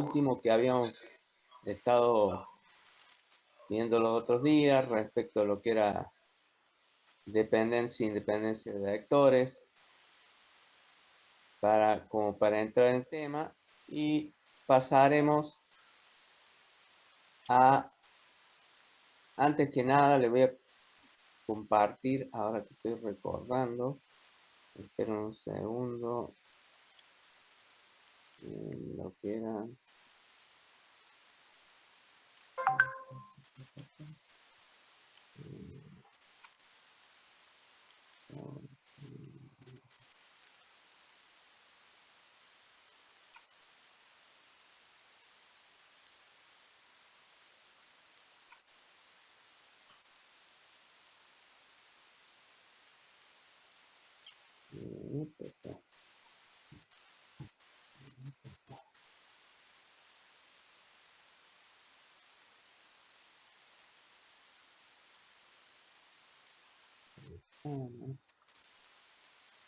último que habíamos estado viendo los otros días respecto a lo que era dependencia e independencia de vectores, como para entrar en tema, y pasaremos a, antes que nada, le voy a compartir, ahora que estoy recordando, esperen un segundo, lo que era...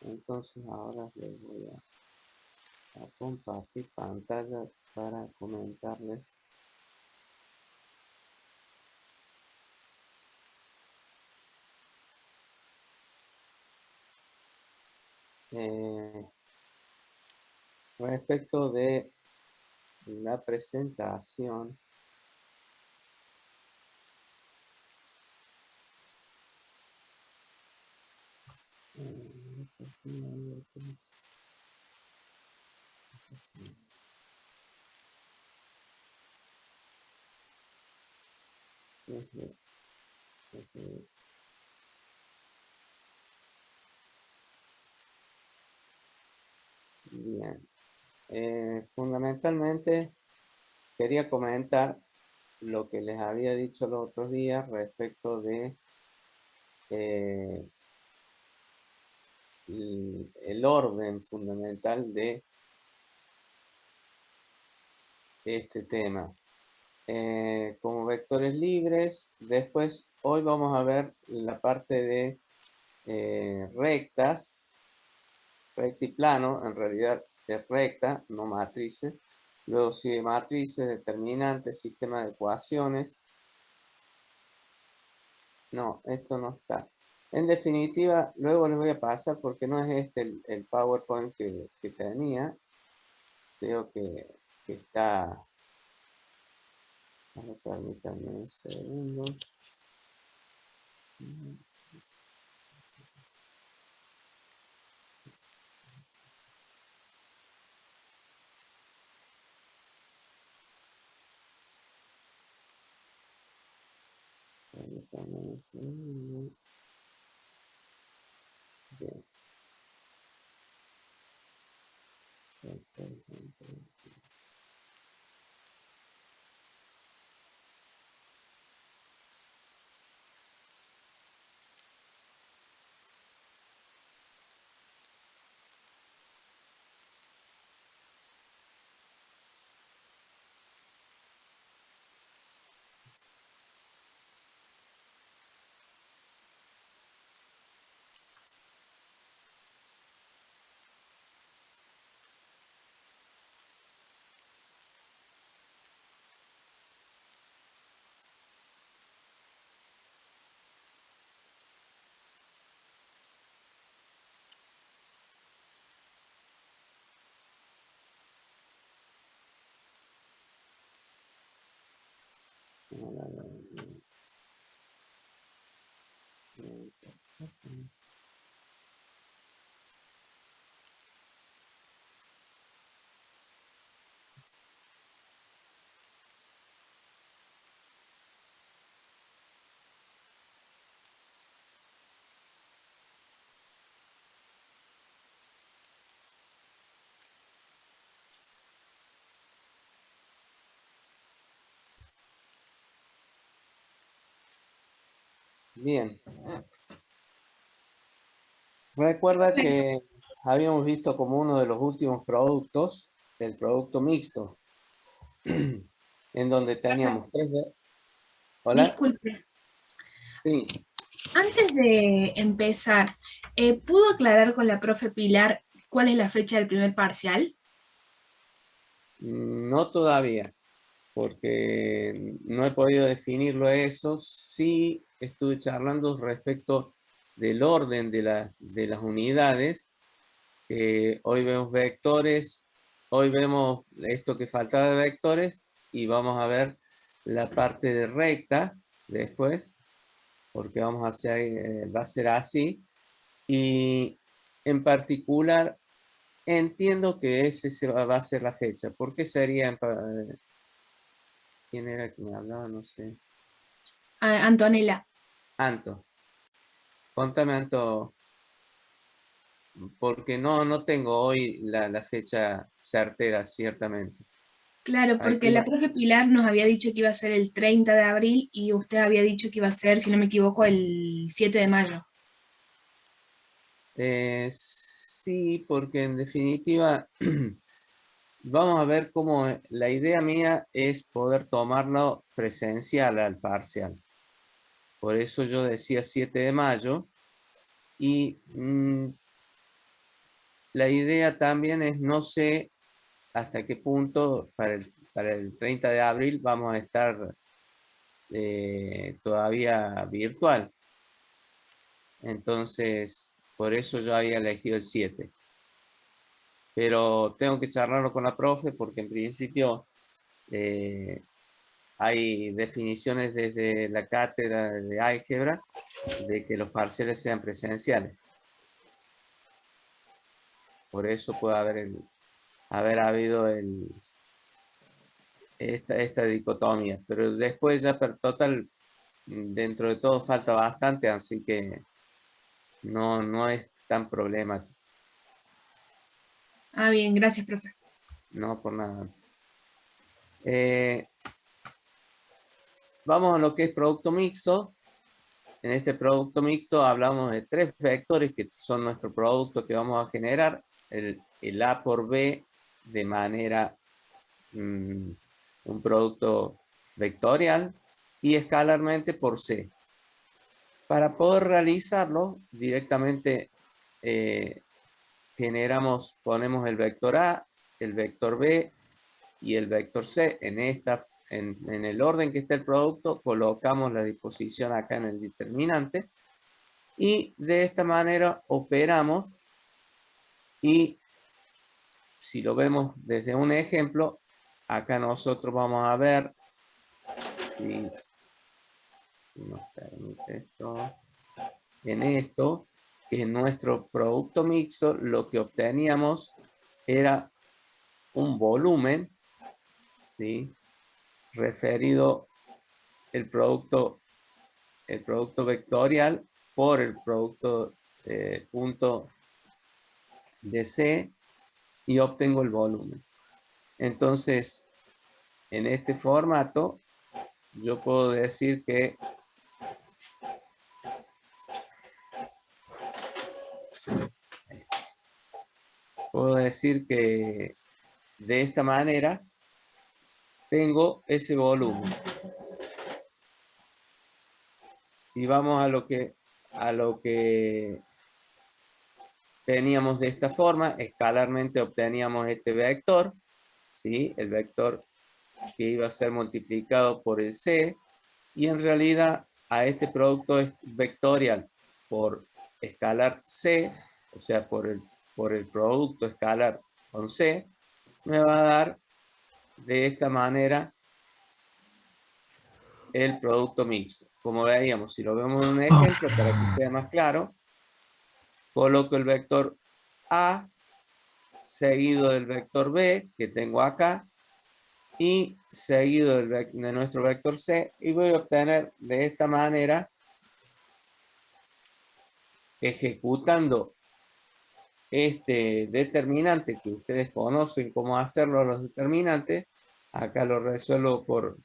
Entonces ahora les voy a compartir pantalla para comentarles. Respecto de la presentación, bien, fundamentalmente quería comentar lo que les había dicho los otros días respecto de el orden fundamental de este tema. Como vectores libres, después hoy vamos a ver la parte de rectas, recta y plano, en realidad es recta, no matrices. Luego sigue matrices, determinantes, sistema de ecuaciones. No, esto no está. En definitiva, luego les voy a pasar porque no es este el PowerPoint que tenía. Creo que está... A ver, permítanme un segundo. Permítanme un segundo. Bien. Bien. Recuerda que habíamos visto como uno de los últimos productos, el producto mixto, en donde teníamos tres... ¿Hola? Disculpe, Sí. antes de empezar, ¿pudo aclarar con la profe Pilar cuál es la fecha del primer parcial? No todavía, porque no he podido definirlo eso. Sí estuve charlando respecto del orden de las unidades. Hoy vemos vectores, hoy vemos esto que faltaba de vectores y vamos a ver la parte de recta después, porque vamos a hacer, va a ser así. Y en particular, entiendo que ese va a ser la fecha. ¿Por qué sería? ¿Quién era que me hablaba? No sé. Antonella. Anto. Contame, Anto, porque no tengo hoy la fecha certera, ciertamente. Claro, Hay porque que, la profe Pilar nos había dicho que iba a ser el 30 de abril y usted había dicho que iba a ser, si no me equivoco, el 7 de mayo. sí, porque en definitiva vamos a ver cómo la idea mía es poder tomarlo presencial al parcial. Por eso yo decía 7 de mayo y la idea también es, no sé hasta qué punto para el 30 de abril vamos a estar todavía virtual. Entonces, por eso yo había elegido el 7. Pero tengo que charlarlo con la profe porque en principio hay definiciones desde la cátedra de álgebra de que los parciales sean presenciales. Por eso puede haber habido esta dicotomía. Pero después ya, total, dentro de todo falta bastante, así que no es tan problemático. Ah, bien, gracias, profe. No por nada. Vamos a lo que es producto mixto. En este producto mixto hablamos de 3 vectores que son nuestro producto que vamos a generar. El A por B de manera un producto vectorial y escalarmente por C. Para poder realizarlo directamente ponemos el vector A, el vector B y el vector C en el orden que está el producto, colocamos la disposición acá en el determinante y de esta manera operamos y si lo vemos desde un ejemplo, acá nosotros vamos a ver si nos permite esto, en esto, que en nuestro producto mixto lo que obteníamos era un volumen, ¿sí? Referido el producto vectorial por el producto punto de C y obtengo el volumen. Entonces, en este formato, yo puedo decir que de esta manera tengo ese volumen. Si vamos a lo que teníamos de esta forma, escalarmente obteníamos este vector, ¿sí? El vector que iba a ser multiplicado por el C, y en realidad a este producto vectorial por escalar C, o sea, por el producto escalar con C, me va a dar de esta manera el producto mixto. Como veíamos, si lo vemos en un ejemplo, para que sea más claro, coloco el vector A seguido del vector B que tengo acá y seguido de nuestro vector C y voy a obtener de esta manera, ejecutando este determinante que ustedes conocen cómo hacerlo los determinantes. Acá lo resuelvo por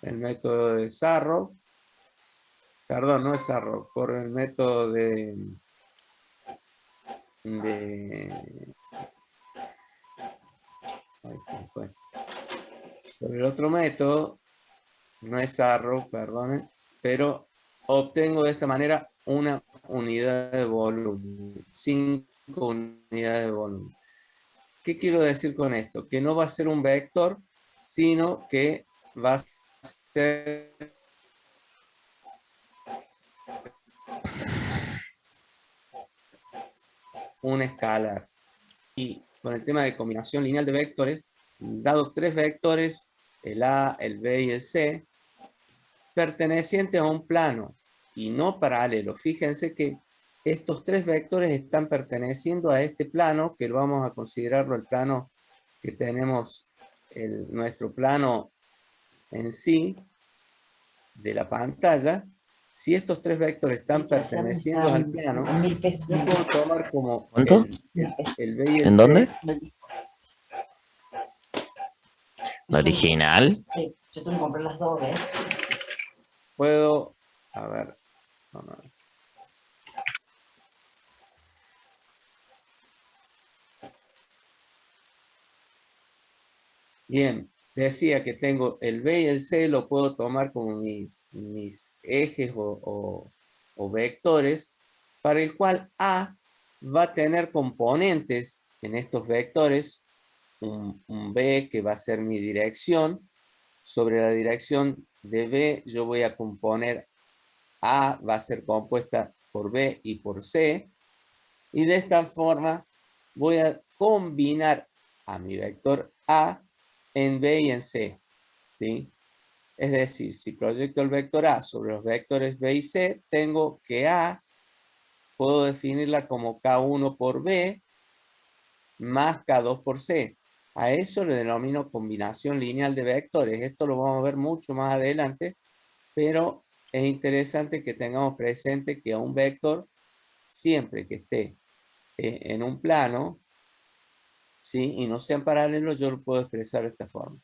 el método de Sarro. Perdón, no es Sarro, por el método ahí se fue. Por el otro método, no es Sarro, perdonen, pero obtengo de esta manera una unidad de volumen, 5 unidades de volumen. ¿Qué quiero decir con esto? Que no va a ser un vector, sino que va a ser un escalar. Y con el tema de combinación lineal de vectores, dado tres vectores, el A, el B y el C, pertenecientes a un plano y no paralelo. Fíjense que estos tres vectores están perteneciendo a este plano, que vamos a considerarlo el plano que tenemos, nuestro plano en sí, de la pantalla. Si estos tres vectores están perteneciendo al plano, yo puedo tomar como ¿Cuánto? el B y el ¿En C. dónde? ¿La original? Sí, yo te lo compré las dos, ¿ves? Puedo, a ver, vamos a ver. Bien, decía que tengo el B y el C, lo puedo tomar como mis ejes o vectores, para el cual A va a tener componentes en estos vectores, un B que va a ser mi dirección. Sobre la dirección de B yo voy a componer A, va a ser compuesta por B y por C, y de esta forma voy a combinar a mi vector A en B y en C, ¿sí? Es decir, si proyecto el vector A sobre los vectores B y C, tengo que A, puedo definirla como K1 por B más K2 por C. A eso le denomino combinación lineal de vectores. Esto lo vamos a ver mucho más adelante, pero es interesante que tengamos presente que a un vector, siempre que esté en un plano, ¿sí? Y no sean paralelos, yo lo puedo expresar de esta forma.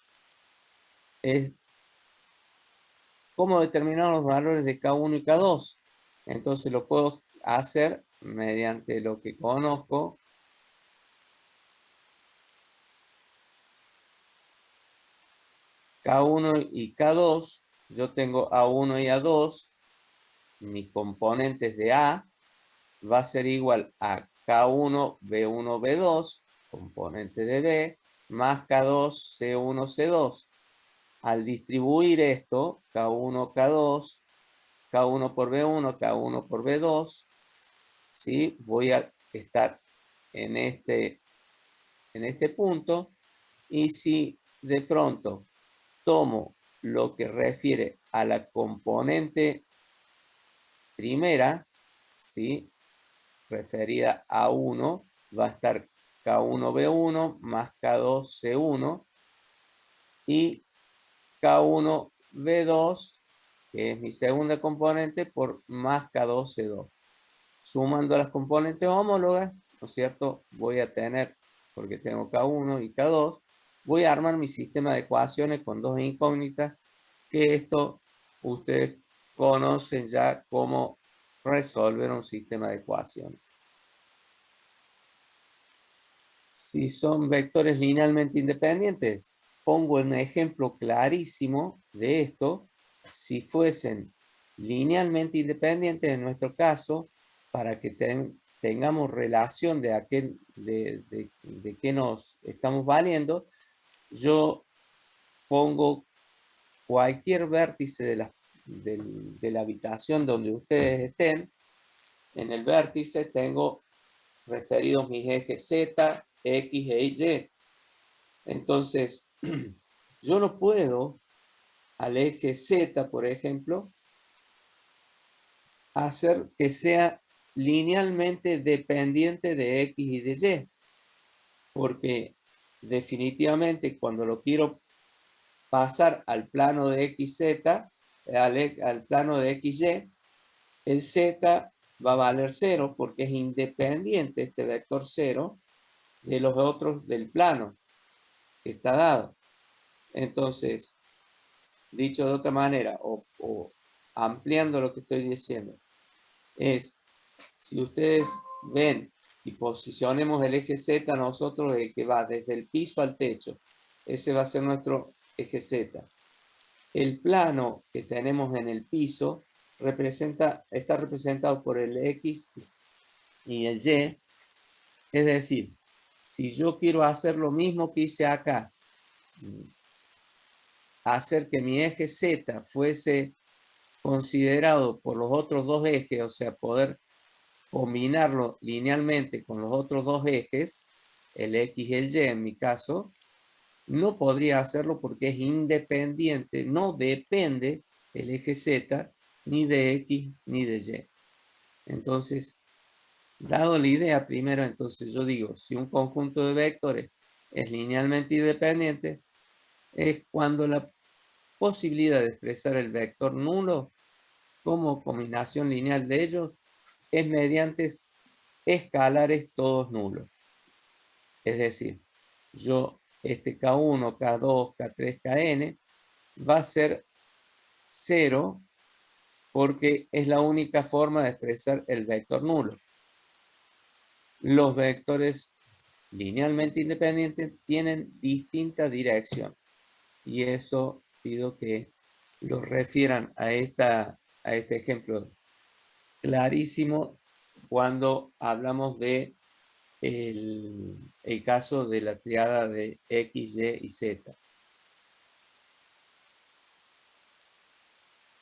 ¿Cómo determinar los valores de K1 y K2? Entonces lo puedo hacer mediante lo que conozco. K1 y K2, yo tengo A1 y A2, mis componentes de A va a ser igual a K1, B1, B2, componente de B, más K2, C1, C2. Al distribuir esto, K1, K2, K1 por B1, K1 por B2, ¿sí? Voy a estar en este punto, y si de pronto tomo lo que refiere a la componente primera, ¿sí? Referida a 1, va a estar K1B1 más K2C1 y K1B2, que es mi segunda componente, por más K2C2. Sumando las componentes homólogas, ¿no es cierto? Voy a tener, porque tengo K1 y K2, voy a armar mi sistema de ecuaciones con dos incógnitas, que esto ustedes conocen ya cómo resolver un sistema de ecuaciones. Si son vectores linealmente independientes, pongo un ejemplo clarísimo de esto. Si fuesen linealmente independientes, en nuestro caso, para que tengamos relación de qué nos estamos valiendo, yo pongo cualquier vértice de la habitación donde ustedes estén. En el vértice tengo referidos mis ejes Z, X e Y. Entonces, yo no puedo al eje Z, por ejemplo, hacer que sea linealmente dependiente de X y de Y, porque definitivamente cuando lo quiero pasar al plano de XZ, al plano de XY, el Z va a valer 0 porque es independiente este vector 0 de los otros del plano que está dado. Entonces, dicho de otra manera, o ampliando lo que estoy diciendo, es, si ustedes ven y posicionemos el eje Z, nosotros el que va desde el piso al techo, ese va a ser nuestro eje Z. El plano que tenemos en el piso está representado por el X y el Y, es decir, Si yo quiero hacer lo mismo que hice acá, hacer que mi eje Z fuese considerado por los otros dos ejes, o sea, poder combinarlo linealmente con los otros dos ejes, el X y el Y en mi caso, no podría hacerlo porque es independiente, no depende el eje Z ni de X ni de Y. Entonces, dado la idea primero, entonces yo digo, si un conjunto de vectores es linealmente independiente, es cuando la posibilidad de expresar el vector nulo como combinación lineal de ellos es mediante escalares todos nulos. Es decir, este K1, K2, K3, Kn va a ser 0 porque es la única forma de expresar el vector nulo. Los vectores linealmente independientes tienen distinta dirección. Y eso pido que lo refieran a este ejemplo clarísimo cuando hablamos de el caso de la triada de X, Y y Z.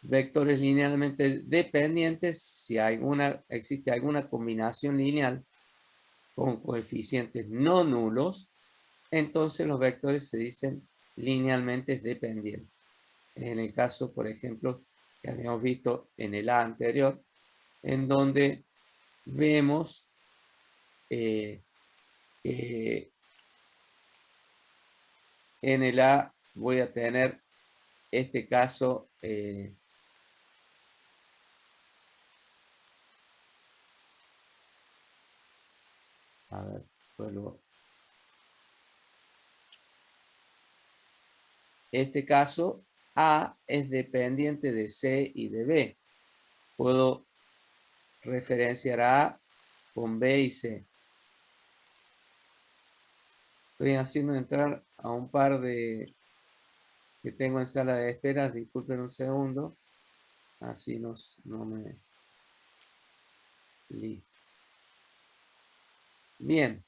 Vectores linealmente dependientes, si existe alguna combinación lineal con coeficientes no nulos, entonces los vectores se dicen linealmente dependientes. En el caso, por ejemplo, que habíamos visto en el A anterior, en donde vemos que en el A voy a tener este caso a ver, vuelvo. Este caso, A es dependiente de C y de B. Puedo referenciar a A con B y C. Estoy haciendo entrar a un par de que tengo en sala de espera. Disculpen un segundo. Así no me... Listo. Bien.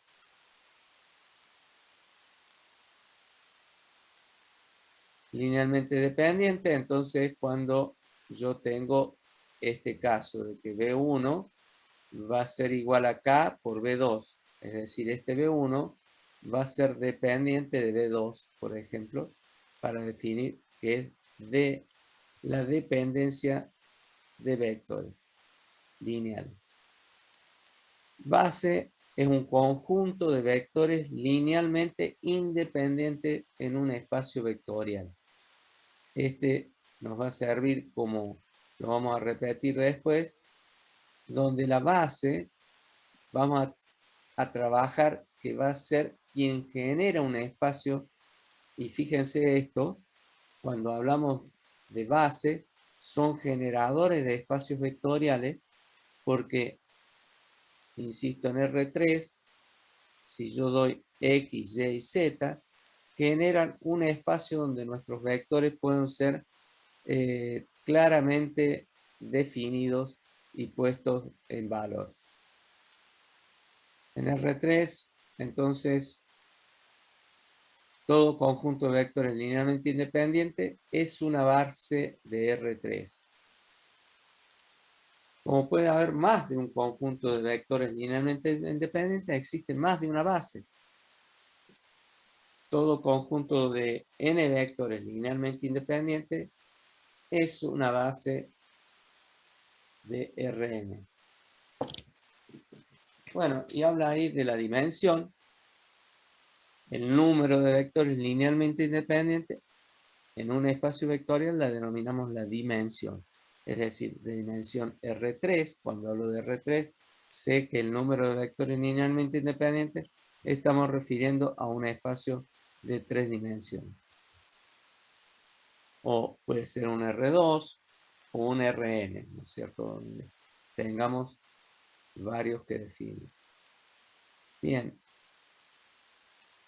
Linealmente dependiente, entonces cuando yo tengo este caso de que B1 va a ser igual a K por B2, es decir, este B1 va a ser dependiente de B2, por ejemplo, para definir que es de la dependencia de vectores lineales. Base es un conjunto de vectores linealmente independientes en un espacio vectorial. Este nos va a servir como, lo vamos a repetir después, donde la base vamos a trabajar que va a ser quien genera un espacio. Y fíjense esto, cuando hablamos de base, son generadores de espacios vectoriales porque, insisto, en R3, si yo doy X, Y y Z, generan un espacio donde nuestros vectores pueden ser claramente definidos y puestos en valor. En R3, entonces, todo conjunto de vectores linealmente independiente es una base de R3. Como puede haber más de un conjunto de vectores linealmente independientes, existe más de una base. Todo conjunto de n vectores linealmente independientes es una base de Rn. Bueno, y habla ahí de la dimensión. El número de vectores linealmente independientes en un espacio vectorial la denominamos la dimensión. Es decir, de dimensión R3, cuando hablo de R3, sé que el número de vectores linealmente independientes estamos refiriendo a un espacio de 3 dimensiones. O puede ser un R2 o un Rn, ¿no es cierto? Donde tengamos varios que definir. Bien.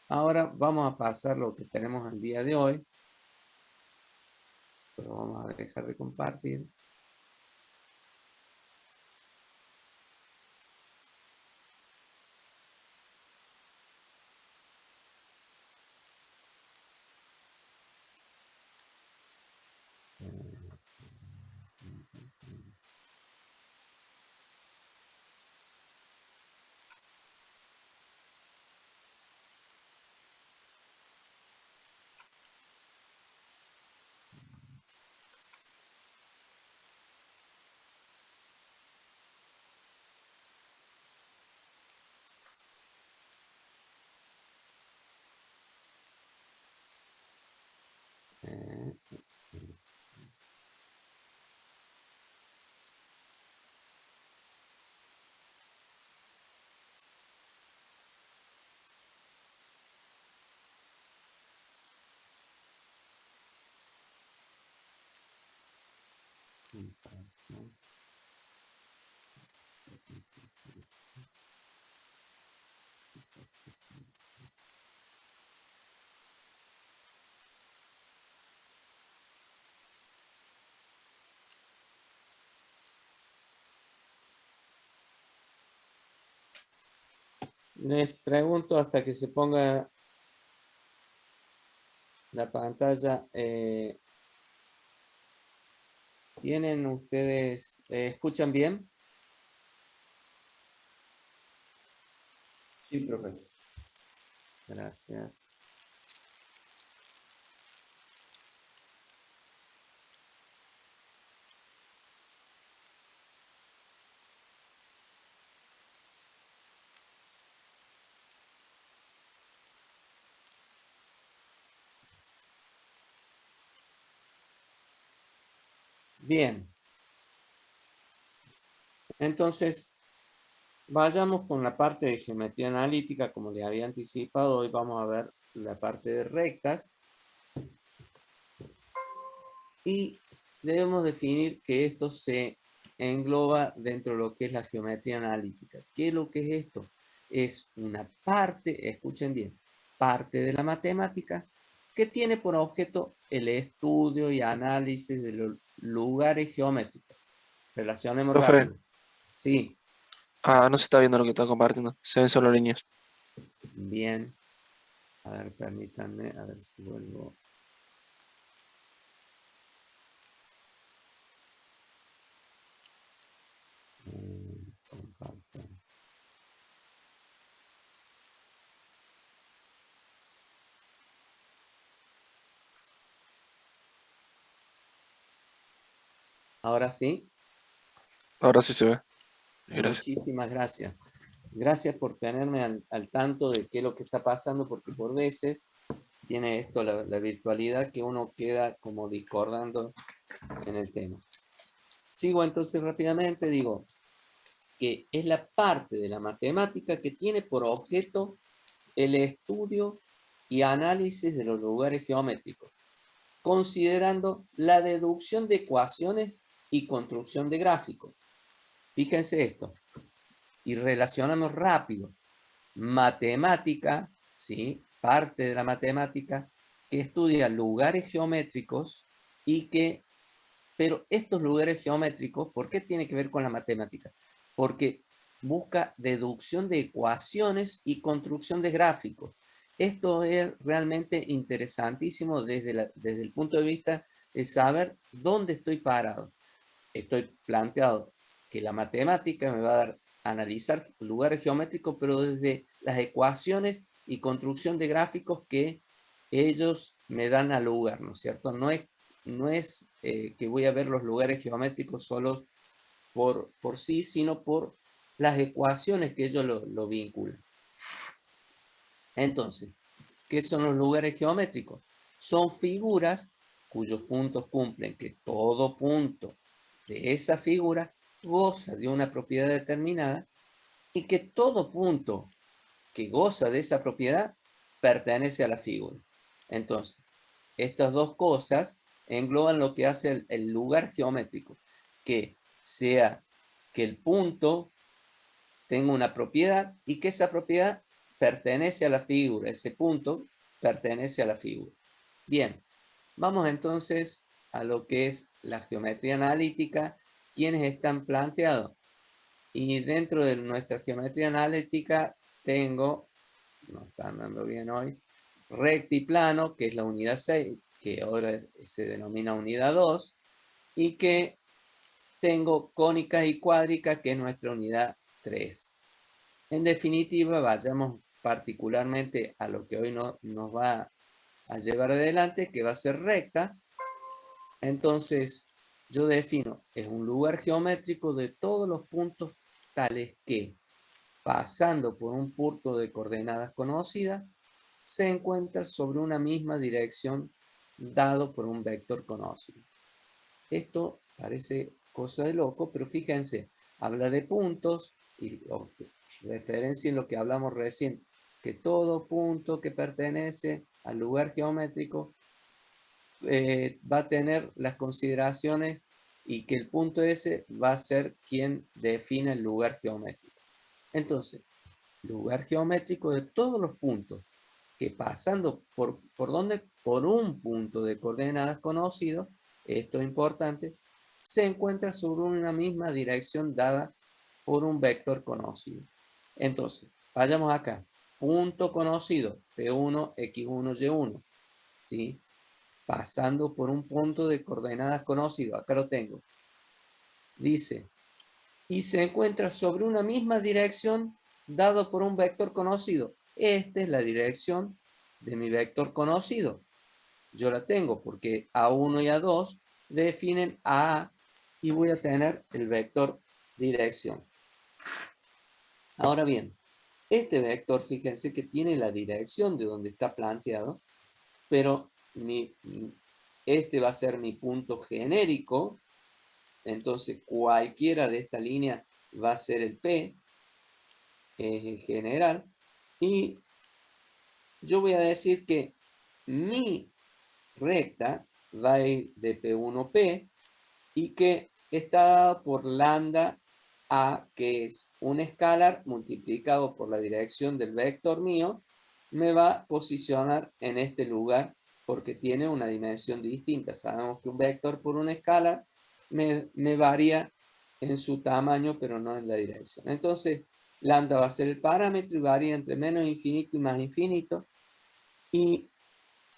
Ahora vamos a pasar lo que tenemos el día de hoy. Pero vamos a dejar de compartir. Eh, Les pregunto hasta que se ponga la pantalla. ¿Tienen ustedes, escuchan bien? Sí, profe. Gracias. Bien. Entonces, vayamos con la parte de geometría analítica, como les había anticipado. Hoy vamos a ver la parte de rectas. Y debemos definir que esto se engloba dentro de lo que es la geometría analítica. ¿Qué es lo que es esto? Es una parte, escuchen bien, parte de la matemática que tiene por objeto el estudio y análisis de los lugares geométricos. Relacionemos Profe, rápido. Sí, no se está viendo lo que está compartiendo. Se ven solo líneas. bien. A ver, permítanme, a ver si vuelvo. Comparto. Ahora sí. Ahora sí se ve. Gracias. Muchísimas gracias. Gracias por tenerme al tanto de qué es lo que está pasando, porque por veces tiene esto la virtualidad que uno queda como discordando en el tema. Sigo entonces rápidamente, digo que es la parte de la matemática que tiene por objeto el estudio y análisis de los lugares geométricos, considerando la deducción de ecuaciones y construcción de gráficos. Fíjense esto, y relacionamos rápido. Matemática, ¿sí? Parte de la matemática que estudia lugares geométricos y que, pero estos lugares geométricos, ¿por qué tiene que ver con la matemática? Porque busca deducción de ecuaciones y construcción de gráficos. Esto es realmente interesantísimo desde el punto de vista de saber dónde estoy parado. Estoy planteado que la matemática me va a dar analizar lugares geométricos, pero desde las ecuaciones y construcción de gráficos que ellos me dan al lugar, ¿no es cierto? No es que voy a ver los lugares geométricos solos por sí, sino por las ecuaciones que ellos lo vinculan. Entonces, ¿qué son los lugares geométricos? Son figuras cuyos puntos cumplen que todo punto de esa figura goza de una propiedad determinada y que todo punto que goza de esa propiedad pertenece a la figura. Entonces, estas dos cosas engloban lo que hace el lugar geométrico, que sea que el punto tenga una propiedad y que esa propiedad pertenece a la figura, ese punto pertenece a la figura. Bien, vamos entonces a lo que es la geometría analítica, quienes están planteados. Y dentro de nuestra geometría analítica tengo, no está andando bien hoy, rectiplano, que es la unidad 6, que ahora se denomina unidad 2, y que tengo cónicas y cuádricas, que es nuestra unidad 3. En definitiva, vayamos particularmente a lo que hoy nos va a llevar adelante, que va a ser recta. Entonces, yo defino, es un lugar geométrico de todos los puntos tales que, pasando por un punto de coordenadas conocidas, se encuentra sobre una misma dirección dado por un vector conocido. Esto parece cosa de loco, pero fíjense, habla de puntos y referencia en lo que hablamos recién, que todo punto que pertenece al lugar geométrico va a tener las consideraciones y que el punto ese va a ser quien define el lugar geométrico. Entonces, lugar geométrico de todos los puntos que pasando ¿por dónde? Por un punto de coordenadas conocido, esto es importante, se encuentra sobre una misma dirección dada por un vector conocido. Entonces, vayamos acá. Punto conocido, P1, X1, Y1. ¿Sí? Pasando por un punto de coordenadas conocido. Acá lo tengo. Dice, y se encuentra sobre una misma dirección dado por un vector conocido. Esta es la dirección de mi vector conocido. Yo la tengo porque A1 y A2 definen A y voy a tener el vector dirección. Ahora bien, este vector, fíjense que tiene la dirección de donde está planteado, pero este va a ser mi punto genérico. Entonces, cualquiera de esta línea va a ser el P, es el general. Y yo voy a decir que mi recta va a ir de P1P y que está dada por lambda A, que es un escalar multiplicado por la dirección del vector mío, me va a posicionar en este lugar porque tiene una dimensión distinta. Sabemos que un vector por un escalar me varía en su tamaño, pero no en la dirección. Entonces, lambda va a ser el parámetro y varía entre menos infinito y más infinito. Y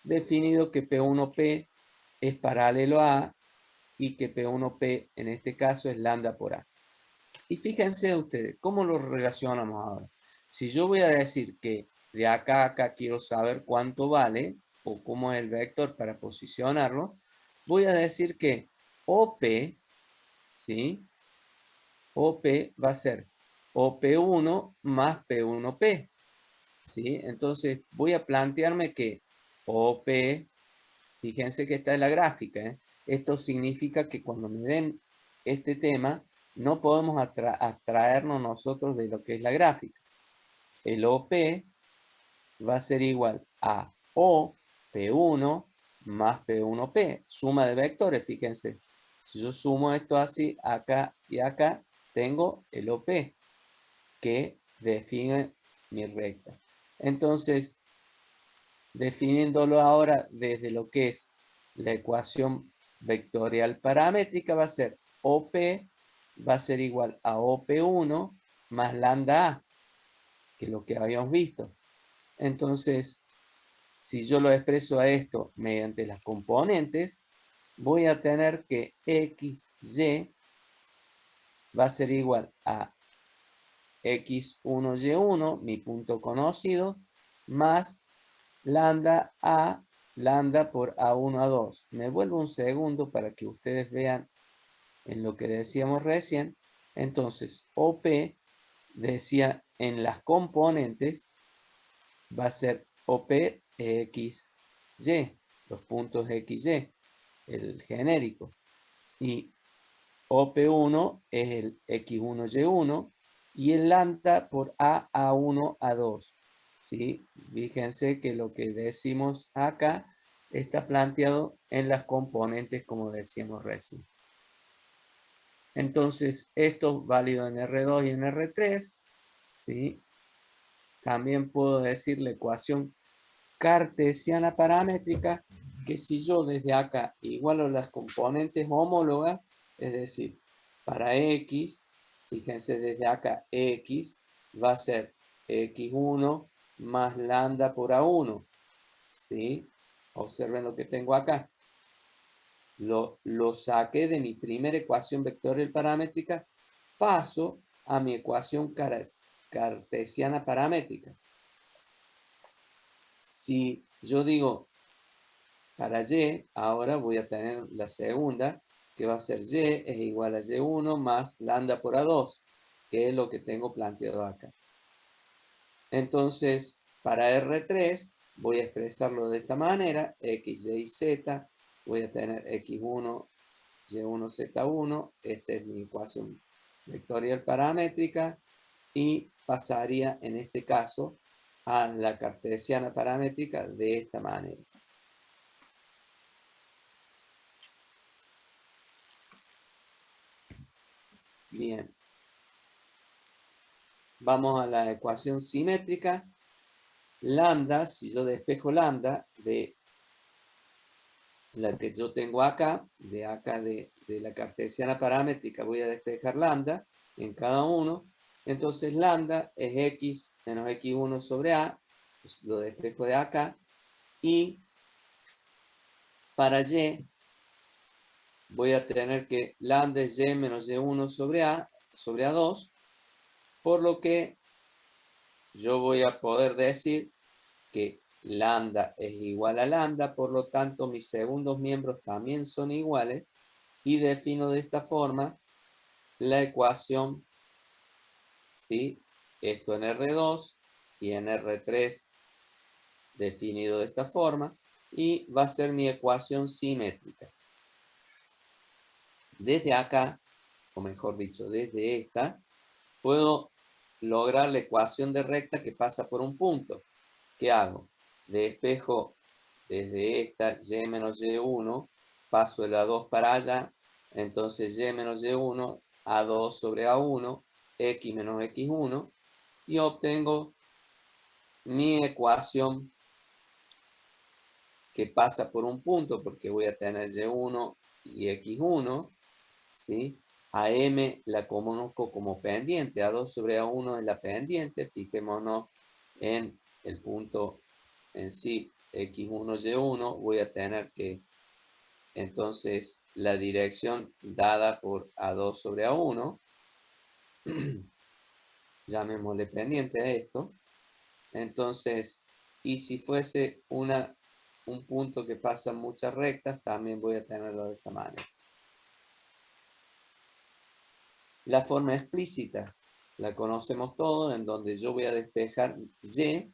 definido que P1P es paralelo a A y que P1P en este caso es lambda por A. Y fíjense ustedes, ¿cómo lo relacionamos ahora? Si yo voy a decir que de acá a acá quiero saber cuánto vale, o cómo es el vector para posicionarlo, voy a decir que OP, ¿sí? OP va a ser OP1 más P1P, ¿sí? Entonces voy a plantearme que OP, fíjense que está en la gráfica, ¿eh? Esto significa que cuando me den este tema, no podemos abstraernos nosotros de lo que es la gráfica. El OP va a ser igual a O P1 más P1P, suma de vectores, fíjense. Si yo sumo esto así, acá y acá, tengo el OP, que define mi recta. Entonces, definiéndolo ahora desde lo que es la ecuación vectorial paramétrica, va a ser OP va a ser igual a OP1 más lambda A, que es lo que habíamos visto. Entonces, si yo lo expreso a esto mediante las componentes, voy a tener que XY va a ser igual a X1Y1, mi punto conocido, más lambda A, lambda por A1, A2. Me vuelvo un segundo para que ustedes vean en lo que decíamos recién. Entonces, OP decía en las componentes va a ser OP XY, los puntos XY, el genérico. Y OP1 es el X1Y1 y el lambda por A1, A2. ¿Sí? Fíjense que lo que decimos acá está planteado en las componentes como decíamos recién. Entonces, esto es válido en R2 y en R3. ¿Sí? También puedo decir la ecuación cartesiana paramétrica, que si yo desde acá igualo las componentes homólogas, es decir, para X, fíjense desde acá, X va a ser X1 más lambda por A1. ¿Sí? Observen lo que tengo acá. Lo saqué de mi primera ecuación vectorial paramétrica, paso a mi ecuación cartesiana paramétrica. Si yo digo para Y, ahora voy a tener la segunda, que va a ser Y es igual a Y1 más lambda por A2, que es lo que tengo planteado acá. Entonces, para R3, voy a expresarlo de esta manera, x, y, z, voy a tener x1, y1, z1, esta es mi ecuación vectorial paramétrica, y pasaría en este caso a la cartesiana paramétrica de esta manera. Bien. Vamos a la ecuación simétrica. Lambda, si yo despejo lambda de la que yo tengo acá, de la cartesiana paramétrica, voy a despejar lambda en cada uno. Entonces lambda es x menos x1 sobre a, pues lo despejo de acá. Y para y, voy a tener que lambda es y menos y1 sobre a2, por lo que yo voy a poder decir que lambda es igual a lambda, por lo tanto mis segundos miembros también son iguales, y defino de esta forma la ecuación, ¿sí? Esto en R2 y en R3 definido de esta forma, y va a ser mi ecuación simétrica. Desde acá, o mejor dicho, desde esta, puedo lograr la ecuación de recta que pasa por un punto. ¿Qué hago? Despejo desde esta y menos y1, paso el a2 para allá, entonces y menos y1, a2 sobre a1, x menos x1, y obtengo mi ecuación que pasa por un punto, porque voy a tener y1 y x1, ¿sí? A m la conozco como pendiente, a2 sobre a1 es la pendiente, fijémonos en el punto en sí, x1, y1, voy a tener que, entonces, la dirección dada por a2 sobre a1, llamémosle pendiente a esto, entonces, y si fuese un punto que pasa muchas rectas, también voy a tenerlo de esta manera. La forma explícita la conocemos todos, en donde yo voy a despejar y,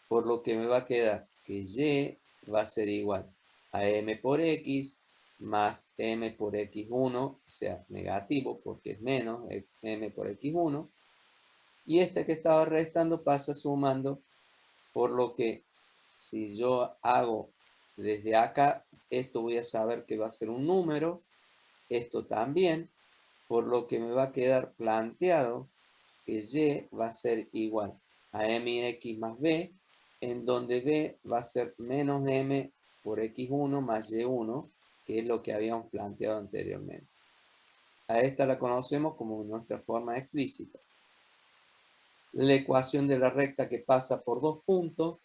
por lo que me va a quedar que y va a ser igual a m por x más m por x1, o sea, negativo porque es menos m por x1, y esta que estaba restando pasa sumando, por lo que si yo hago desde acá, esto voy a saber que va a ser un número, esto también, por lo que me va a quedar planteado que y va a ser igual a mx más b, en donde b va a ser menos m por x1 más y1, que es lo que habíamos planteado anteriormente. A esta la conocemos como nuestra forma explícita. La ecuación de la recta que pasa por dos puntos,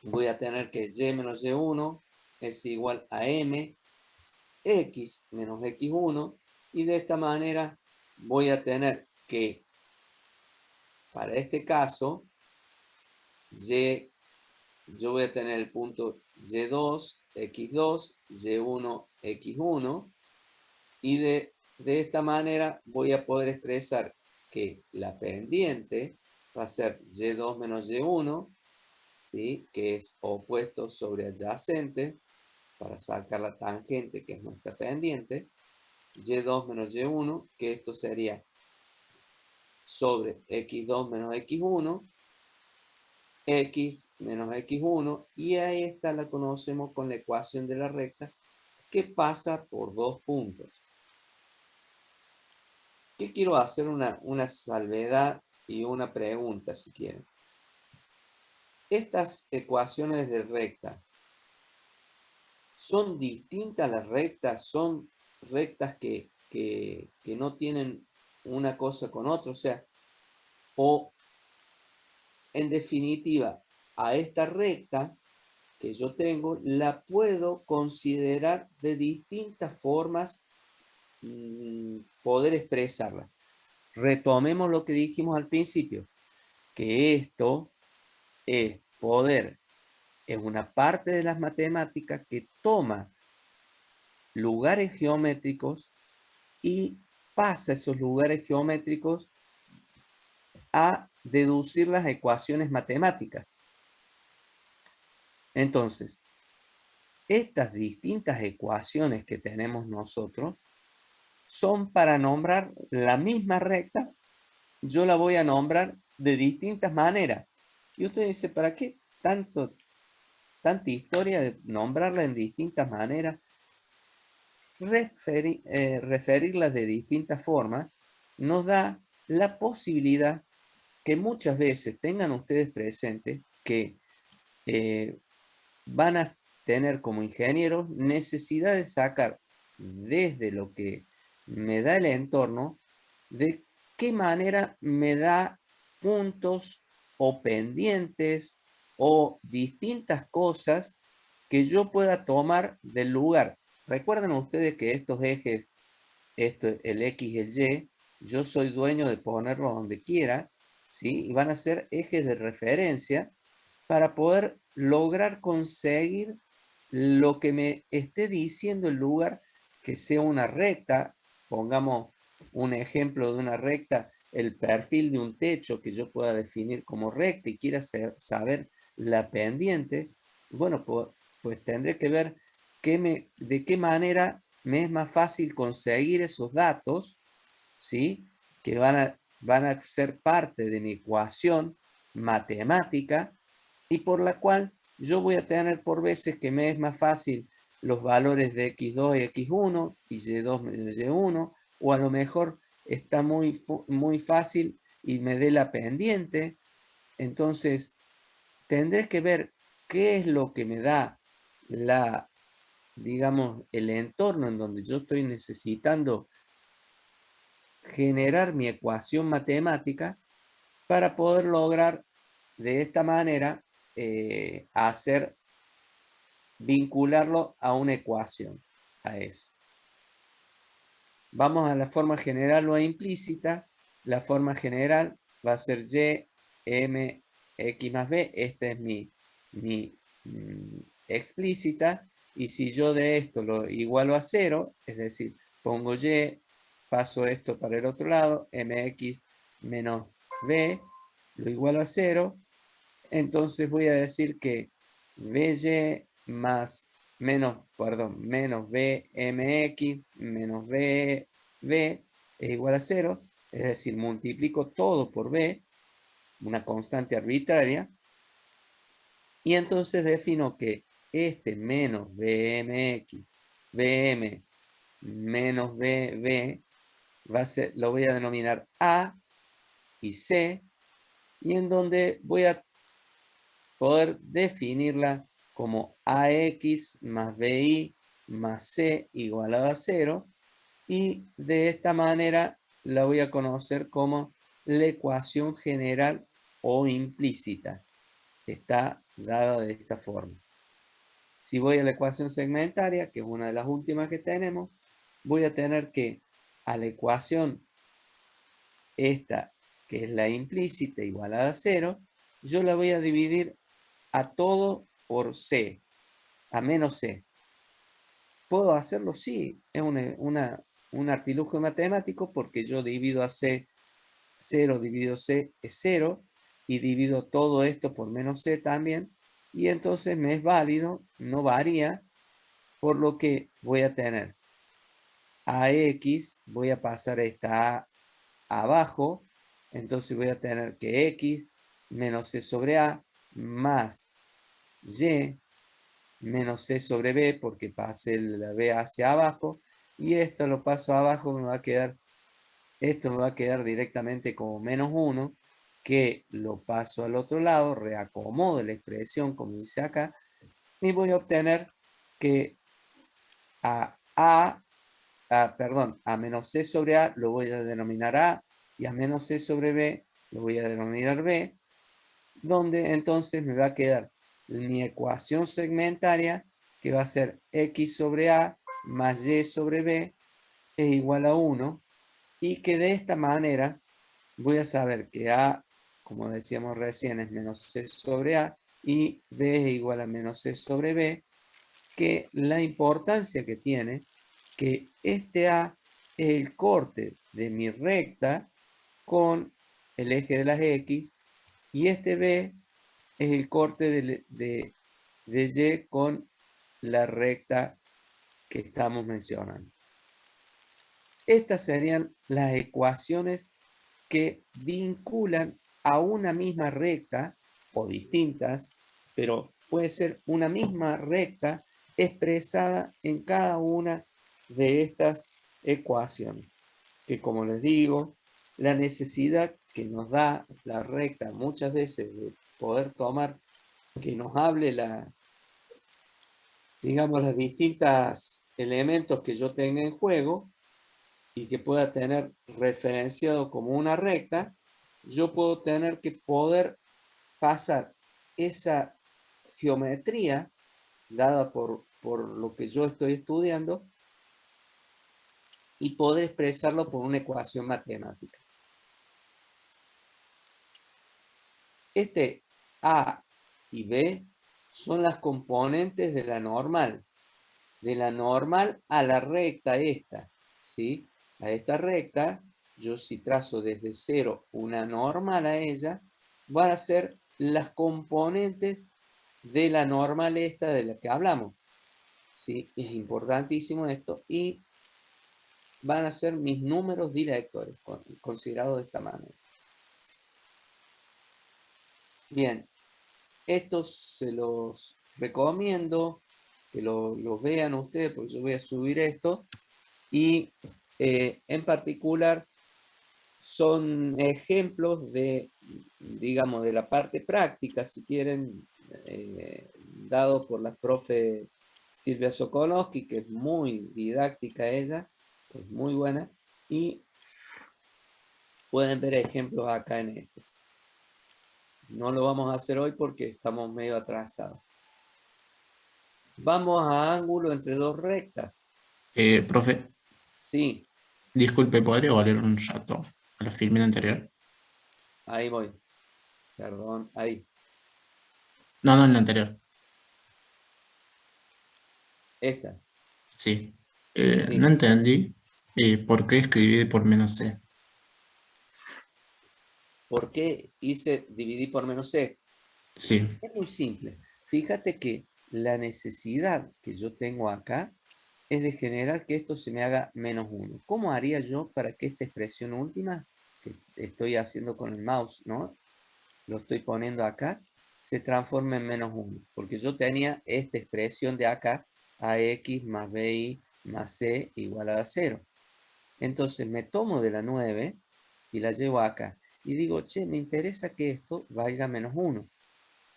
voy a tener que y menos y1 es igual a m x menos x1, y de esta manera voy a tener que, para este caso, yo voy a tener el punto y2, x2, y1, x1, y de esta manera voy a poder expresar que la pendiente va a ser y2 menos y1, ¿sí? Que es opuesto sobre adyacente, para sacar la tangente que es nuestra pendiente, y2 menos y1, que esto sería sobre x2 menos x1, x menos x1, y a esta la conocemos con la ecuación de la recta que pasa por dos puntos. ¿Qué quiero hacer? Una salvedad y una pregunta, si quieren. Estas ecuaciones de recta, ¿son distintas las rectas? ¿Son rectas que no tienen una cosa con otra? O sea, o en definitiva, a esta recta que yo tengo, la puedo considerar de distintas formas, poder expresarla. Retomemos lo que dijimos al principio, que esto es una parte de las matemáticas que toma lugares geométricos y pasa esos lugares geométricos a deducir las ecuaciones matemáticas. Entonces, estas distintas ecuaciones que tenemos nosotros son para nombrar la misma recta. Yo la voy a nombrar de distintas maneras. Y usted dice, ¿para qué tanta historia de nombrarla en distintas maneras? Referirlas de distintas formas nos da la posibilidad que muchas veces tengan ustedes presentes que van a tener como ingenieros necesidad de sacar desde lo que me da el entorno, de qué manera me da puntos o pendientes o distintas cosas que yo pueda tomar del lugar. Recuerden ustedes que estos ejes, el X y el Y, yo soy dueño de ponerlos donde quiera, ¿sí? Y van a ser ejes de referencia para poder lograr conseguir lo que me esté diciendo el lugar, que sea una recta. Pongamos un ejemplo de una recta, el perfil de un techo que yo pueda definir como recta y quiera saber la pendiente. Bueno, pues tendré que ver de qué manera me es más fácil conseguir esos datos, ¿sí? Que van a ser parte de mi ecuación matemática y por la cual yo voy a tener por veces que me es más fácil los valores de x2 y x1 y y2 menos y1, o a lo mejor está muy fácil y me dé la pendiente. Entonces tendré que ver qué es lo que me da digamos, el entorno en donde yo estoy necesitando generar mi ecuación matemática para poder lograr de esta manera vincularlo a una ecuación, a eso. Vamos a la forma general o implícita. La forma general va a ser y m x más b. Esta es mi explícita. Y si yo de esto lo igualo a 0, es decir, pongo y, paso esto para el otro lado, mx menos b, lo igualo a 0, entonces voy a decir que by más menos bmx menos b es igual a 0, es decir, multiplico todo por b, una constante arbitraria, y entonces defino que este menos bmx, bm menos bb, lo voy a denominar a y c, y en donde voy a poder definirla como ax más bi más c igualado a 0, y de esta manera la voy a conocer como la ecuación general o implícita. Está dada de esta forma. Si voy a la ecuación segmentaria, que es una de las últimas que tenemos, voy a tener que a la ecuación esta, que es la implícita igualada a 0, yo la voy a dividir a todo por c, a menos c. ¿Puedo hacerlo? Sí, es un artilugio matemático porque yo divido a c, 0 dividido c es 0, y divido todo esto por menos c también, y entonces me es válido, no varía, por lo que voy a tener a x, voy a pasar esta a abajo, entonces voy a tener que x menos c sobre a más y menos c sobre b, porque pasé la b hacia abajo, y esto lo paso abajo, esto me va a quedar directamente como menos 1, que lo paso al otro lado, reacomodo la expresión como dice acá, y voy a obtener que a menos c sobre a lo voy a denominar a, y a menos c sobre b lo voy a denominar b, donde entonces me va a quedar mi ecuación segmentaria, que va a ser x sobre a más y sobre b es igual a 1, y que de esta manera voy a saber que a, como decíamos recién, es menos c sobre a, y b es igual a menos c sobre b, que la importancia que tiene que este a es el corte de mi recta con el eje de las x, y este b es el corte de y con la recta que estamos mencionando. Estas serían las ecuaciones que vinculan a una misma recta o distintas, pero puede ser una misma recta expresada en cada una de estas ecuaciones, que como les digo, la necesidad que nos da la recta muchas veces de poder tomar, que nos hable digamos, los distintos elementos que yo tenga en juego y que pueda tener referenciado como una recta, yo puedo tener que poder pasar esa geometría dada por lo que yo estoy estudiando y poder expresarlo por una ecuación matemática. Este A y B son las componentes de la normal a la recta esta, ¿sí? A esta recta, yo si trazo desde cero una normal a ella, van a ser las componentes de la normal esta de la que hablamos, ¿sí? Es importantísimo esto y van a ser mis números directores, considerados de esta manera. Bien, estos se los recomiendo que los vean ustedes, porque yo voy a subir esto. Y en particular son ejemplos de, digamos, de la parte práctica, si quieren, dado por la profe Silvia Sokolowski, que es muy didáctica ella, es muy buena, y pueden ver ejemplos acá en esto. No lo vamos a hacer hoy porque estamos medio atrasados. Vamos a ángulo entre dos rectas. Profe, Sí, disculpe, ¿podría volver un rato a la filmina anterior? ahí voy. Perdón, ahí. No, en la anterior. Esta. Sí. Sí. No entendí por qué escribí por menos C. ¿Por qué hice dividir por menos c? Sí, Es muy simple. Fíjate que la necesidad que yo tengo acá es de generar que esto se me haga menos 1. ¿Cómo haría yo para que esta expresión última que estoy haciendo con el mouse, ¿no? Lo estoy poniendo acá, se transforme en menos 1? Porque yo tenía esta expresión de acá, ax más bi más c igual a 0. Entonces me tomo de la 9 y la llevo acá. Y digo, che, me interesa que esto valga menos 1.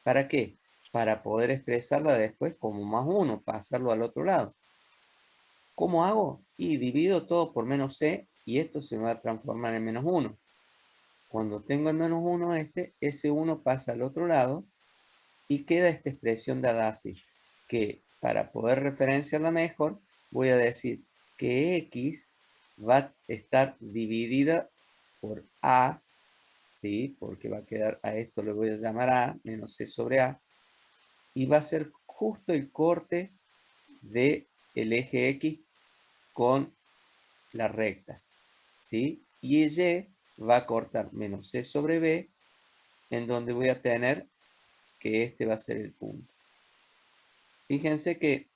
¿Para qué? Para poder expresarla después como más 1, pasarlo al otro lado. ¿Cómo hago? Y divido todo por menos c y esto se va a transformar en menos 1. Cuando tengo el menos 1 ese 1 pasa al otro lado y queda esta expresión dada así, que para poder referenciarla mejor, voy a decir que x va a estar dividida por a, ¿sí? Porque va a quedar, a esto le voy a llamar a, menos c sobre a, y va a ser justo el corte del eje x con la recta, ¿sí? Y y va a cortar menos c sobre b, en donde voy a tener que este va a ser el punto. Fíjense que,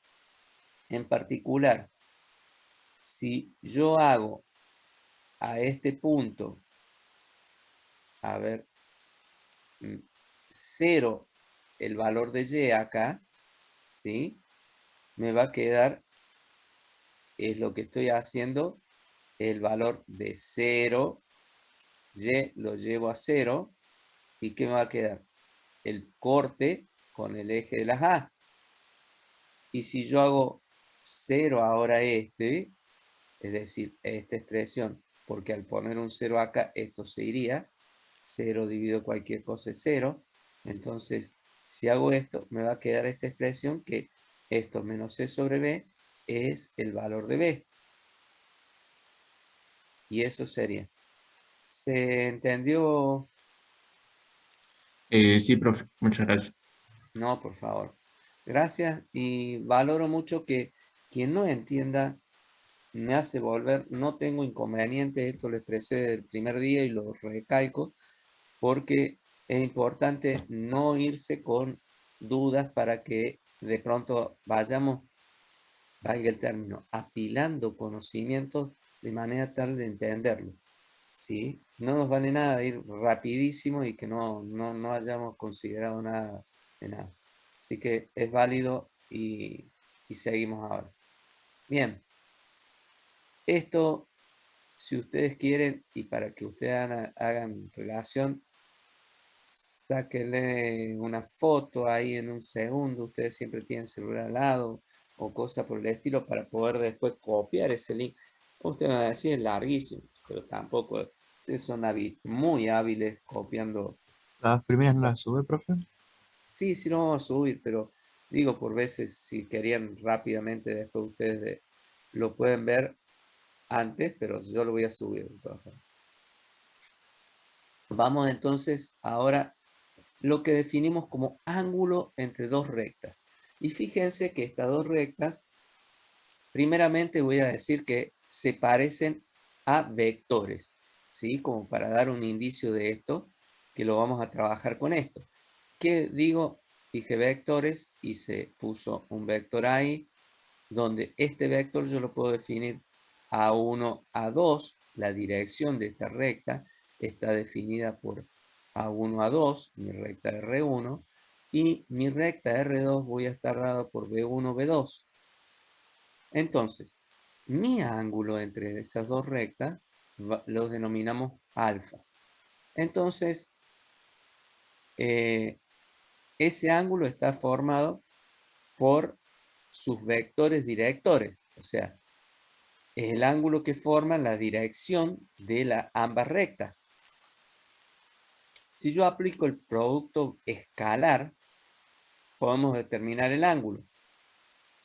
en particular, si yo hago a este punto, a ver, 0 el valor de y acá, ¿sí? Me va a quedar, es lo que estoy haciendo, el valor de 0, y lo llevo a 0, ¿y qué me va a quedar? El corte con el eje de las a. Y si yo hago 0 ahora es decir, esta expresión, porque al poner un 0 acá, esto se iría, 0 dividido cualquier cosa es 0, entonces, si hago esto, me va a quedar esta expresión que esto menos c sobre b es el valor de b. Y eso sería. ¿Se entendió? Sí, profe, muchas gracias. No, por favor. Gracias y valoro mucho que quien no entienda me hace volver, no tengo inconveniente, esto lo expresé desde el primer día y lo recalco, porque es importante no irse con dudas para que de pronto vayamos, valga el término, apilando conocimientos de manera tal de entenderlo. ¿Sí? No nos vale nada ir rapidísimo y que no hayamos considerado nada de nada. Así que es válido y seguimos ahora. Bien. Esto, si ustedes quieren, y para que ustedes hagan relación, sáquenle una foto ahí en un segundo. Ustedes siempre tienen celular al lado o cosa por el estilo para poder después copiar ese link. Ustedes van a decir es larguísimo, pero tampoco. Ustedes son muy hábiles copiando. Las primeras no las sube, profe. Sí, sí lo vamos a subir, pero digo por veces, si querían rápidamente después ustedes lo pueden ver antes, pero yo lo voy a subir. Vamos entonces ahora lo que definimos como ángulo entre dos rectas. Y fíjense que estas dos rectas, primeramente voy a decir que se parecen a vectores, ¿sí? Como para dar un indicio de esto, que lo vamos a trabajar con esto. ¿Qué digo? Dije vectores y se puso un vector ahí, donde este vector yo lo puedo definir A1, A2, la dirección de esta recta está definida por A1, A2, mi recta R1, y mi recta R2 voy a estar dado por B1, B2. Entonces, mi ángulo entre esas dos rectas los denominamos alfa. Entonces, ese ángulo está formado por sus vectores directores, o sea, es el ángulo que forma la dirección de ambas rectas. Si yo aplico el producto escalar, podemos determinar el ángulo.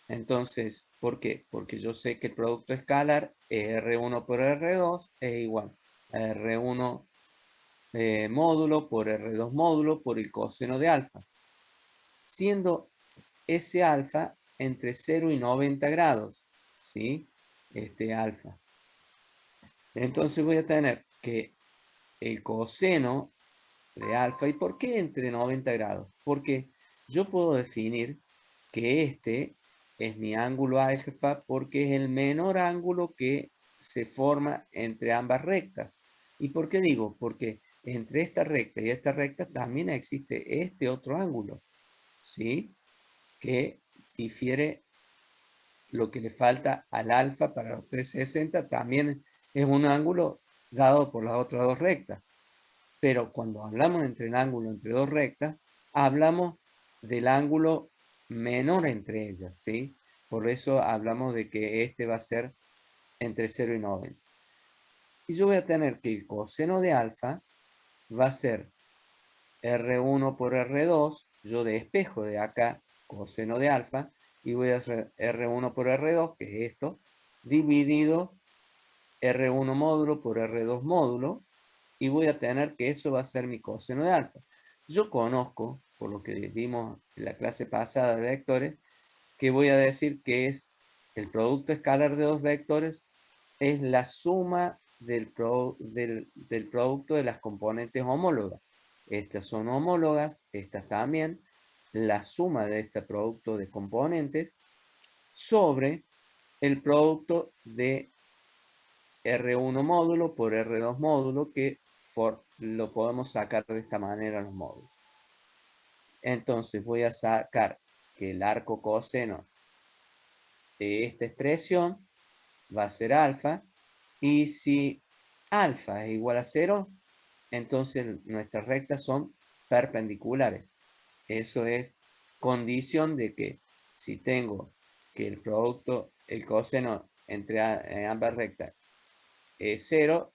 Entonces, ¿por qué? Porque yo sé que el producto escalar es R1 por R2 es igual a R1 módulo por R2 módulo por el coseno de alfa. Siendo ese alfa entre 0 y 90 grados, ¿sí? Este alfa. Entonces voy a tener que el coseno de alfa. ¿Y por qué entre 90 grados? Porque yo puedo definir que este es mi ángulo alfa porque es el menor ángulo que se forma entre ambas rectas. ¿Y por qué digo? Porque entre esta recta y esta recta también existe este otro ángulo, ¿sí? Que difiere lo que le falta al alfa para los 360, también es un ángulo dado por las otras dos rectas. Pero cuando hablamos entre el ángulo entre dos rectas, hablamos del ángulo menor entre ellas, ¿sí? Por eso hablamos de que este va a ser entre 0 y 90. Y yo voy a tener que el coseno de alfa va a ser R1 por R2, yo despejo de acá coseno de alfa, y voy a hacer R1 por R2, que es esto, dividido R1 módulo por R2 módulo, y voy a tener que eso va a ser mi coseno de alfa. Yo conozco, por lo que vimos en la clase pasada de vectores, que voy a decir que es el producto escalar de dos vectores, es la suma del producto de las componentes homólogas. Estas son homólogas, estas también, la suma de este producto de componentes sobre el producto de R1 módulo por R2 módulo, que lo podemos sacar de esta manera los módulos. Entonces voy a sacar que el arco coseno de esta expresión va a ser alfa, y si alfa es igual a 0, entonces nuestras rectas son perpendiculares. Eso es condición de que si tengo que el producto, el coseno entre ambas rectas es 0,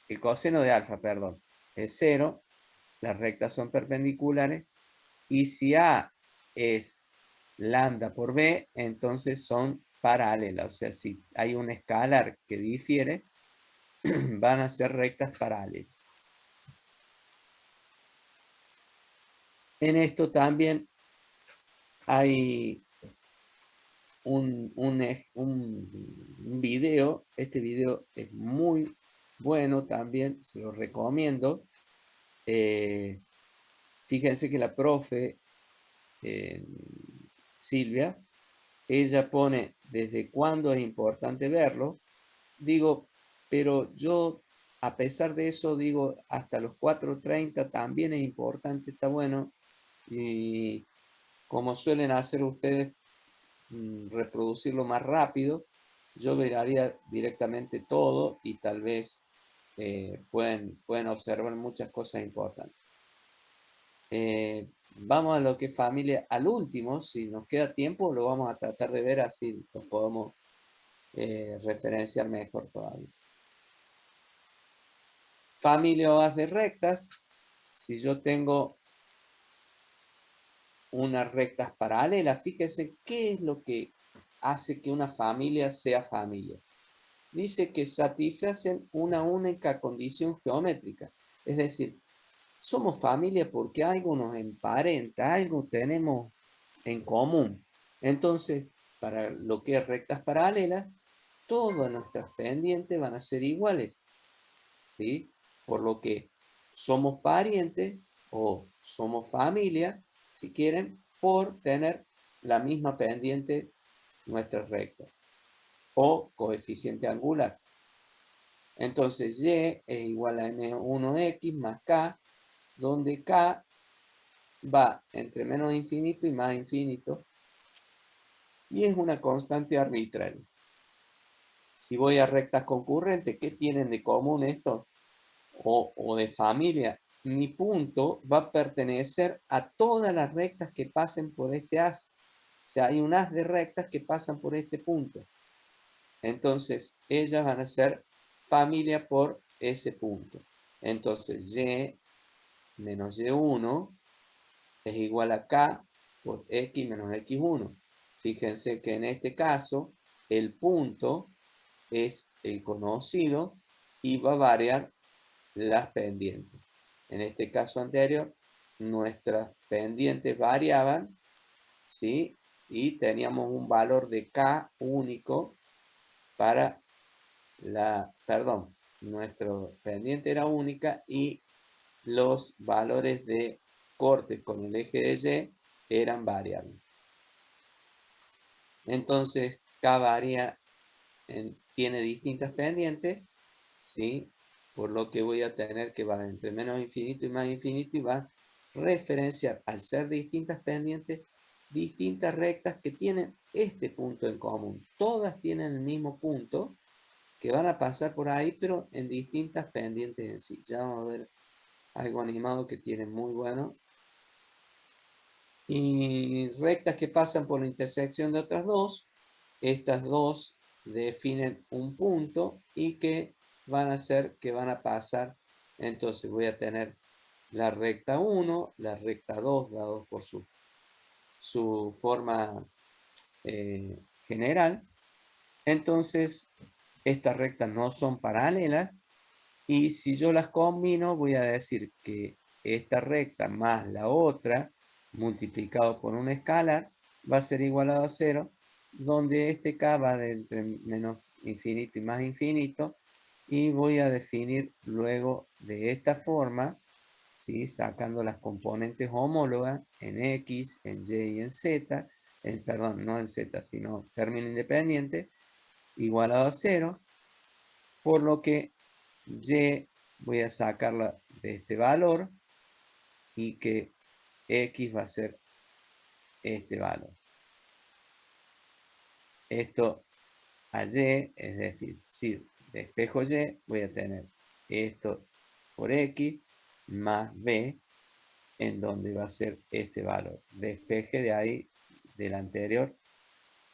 el coseno de alfa, perdón, es 0, las rectas son perpendiculares, y si A es lambda por B, entonces son paralelas. O sea, si hay un escalar que difiere, van a ser rectas paralelas. En esto también hay un video. Este video es muy bueno también, se lo recomiendo. Fíjense que la profe Silvia. Ella pone desde cuándo es importante verlo. Digo, pero yo, a pesar de eso, digo, hasta los 4:30 también es importante, está bueno. Y como suelen hacer ustedes, reproducirlo más rápido, yo miraría directamente todo y tal vez pueden observar muchas cosas importantes. Vamos a lo que es familia al último, si nos queda tiempo lo vamos a tratar de ver, así lo podemos referenciar mejor todavía. Familia o haz de rectas, si yo tengo unas rectas paralelas, fíjense qué es lo que hace que una familia sea familia. Dice que satisfacen una única condición geométrica, es decir, somos familia porque algo nos emparenta, algo tenemos en común. Entonces, para lo que es rectas paralelas, todas nuestras pendientes van a ser iguales, ¿sí? Por lo que somos parientes o somos familia, si quieren, por tener la misma pendiente nuestras rectas o coeficiente angular. Entonces, y es igual a n1x más k, donde k va entre menos infinito y más infinito, y es una constante arbitraria. Si voy a rectas concurrentes, ¿qué tienen de común esto? O de familia. Mi punto va a pertenecer a todas las rectas que pasen por este haz. O sea, hay un haz de rectas que pasan por este punto. Entonces, ellas van a ser familia por ese punto. Entonces, y menos y1 es igual a k por x menos x1. Fíjense que en este caso, el punto es el conocido y va a variar las pendientes. En este caso anterior, nuestras pendientes variaban, ¿sí? Y teníamos un valor de k único para nuestro pendiente era única y los valores de cortes con el eje de Y eran variables. Entonces, K varía, tiene distintas pendientes, ¿sí? Por lo que voy a tener que va entre menos infinito y más infinito y va a referenciar, al ser distintas pendientes, distintas rectas que tienen este punto en común. Todas tienen el mismo punto, que van a pasar por ahí, pero en distintas pendientes en sí. Ya vamos a ver algo animado que tiene muy bueno. Y rectas que pasan por la intersección de otras dos. Estas dos definen un punto y que van a hacer que van a pasar. Entonces voy a tener la recta 1, la recta 2, dados por su forma general. Entonces, estas rectas no son paralelas. Y si yo las combino, voy a decir que esta recta más la otra, multiplicado por un escalar, va a ser igualado a 0, donde este k va de entre menos infinito y más infinito, y voy a definir luego de esta forma, ¿sí? Sacando las componentes homólogas en x, en y y en z, perdón, no en z, sino término independiente, igualado a 0, por lo que y voy a sacarla de este valor y que x va a ser este valor. Esto a y, es decir, despejo y, voy a tener esto por x más b, en donde va a ser este valor. Despeje de ahí, del anterior,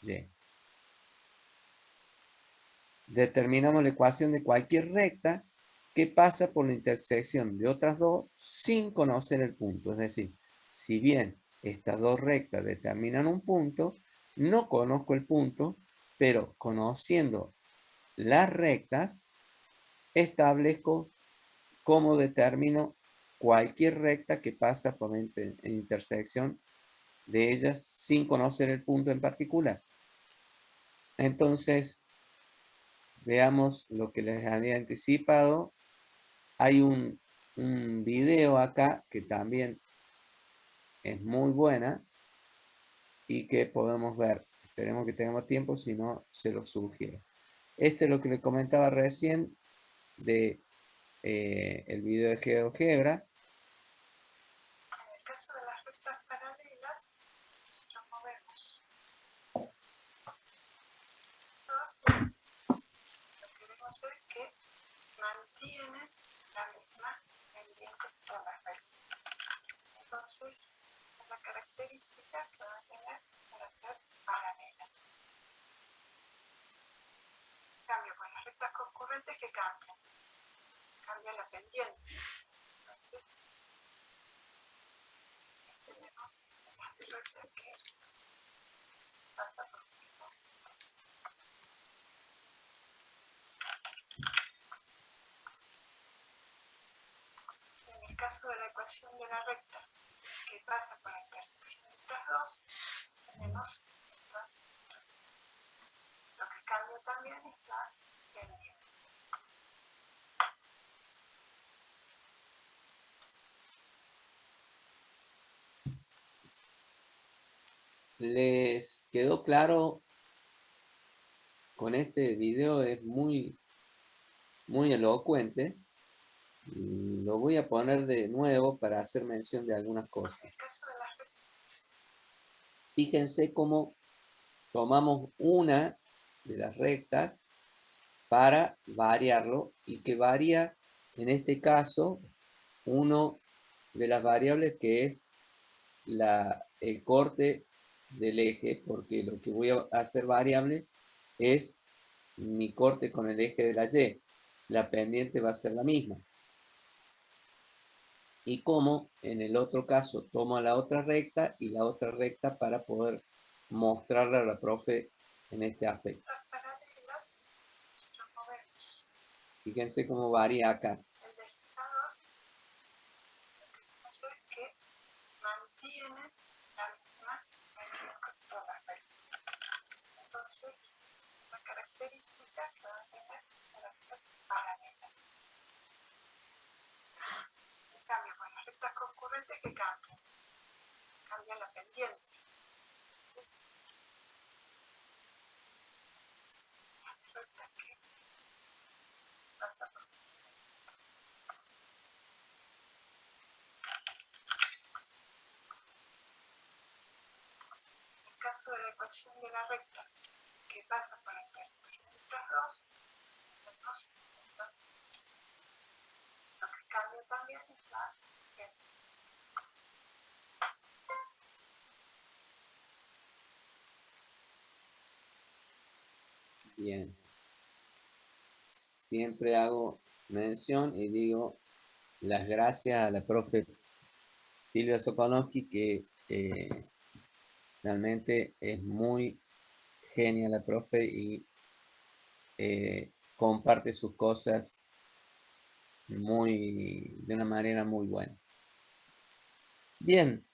y. Determinamos la ecuación de cualquier recta que pasa por la intersección de otras dos sin conocer el punto. Es decir, si bien estas dos rectas determinan un punto, no conozco el punto, pero conociendo las rectas, establezco cómo determino cualquier recta que pasa por la intersección de ellas sin conocer el punto en particular. Entonces, veamos lo que les había anticipado. Hay un video acá que también es muy buena, y que podemos ver. Esperemos que tengamos tiempo, si no, se lo sugiero. Este es lo que le comentaba recién de el video de GeoGebra. En el caso de las rectas paralelas, nosotros movemos lo que vemos es que mantiene la misma pendiente todas las rectas. Entonces, es la característica que va a tener para ser paralela. En cambio, con las rectas concurrentes, que cambian la pendiente. Entonces, tenemos las rectas que pasa por mismo. En el caso de la ecuación de la recta que pasa por la intersección de estas dos, tenemos esto. Lo que cambia también es la pendiente. ¿Les quedó claro? Con este video es muy elocuente. Lo voy a poner de nuevo para hacer mención de algunas cosas. En el caso de las rectas, Fíjense cómo tomamos una de las rectas para variarlo y que varía, en este caso, uno de las variables que es el corte del eje, porque lo que voy a hacer variable es mi corte con el eje de la Y. La pendiente va a ser la misma. Y como en el otro caso tomo la otra recta y la otra recta para poder mostrarle a la profe en este aspecto. rectas paralelas, nosotros movemos Fíjense cómo varía acá. el deslizador. Lo que vemos es que mantiene la misma pendiente todas las rectas. Entonces, la característica que va a tener para ser paralela. En cambio, con las rectas concurrentes, que cambian la pendiente. Entonces, las rectas que pasan por el caso de la ecuación de la recta que pasa por la intersección de estas dos, tenemos esto. Lo que cambia también es la pendiente. Bien. Siempre hago mención y digo las gracias a la profe Silvia Sokolowski, que realmente es muy genia la profe y comparte sus cosas de una manera muy buena. Bien,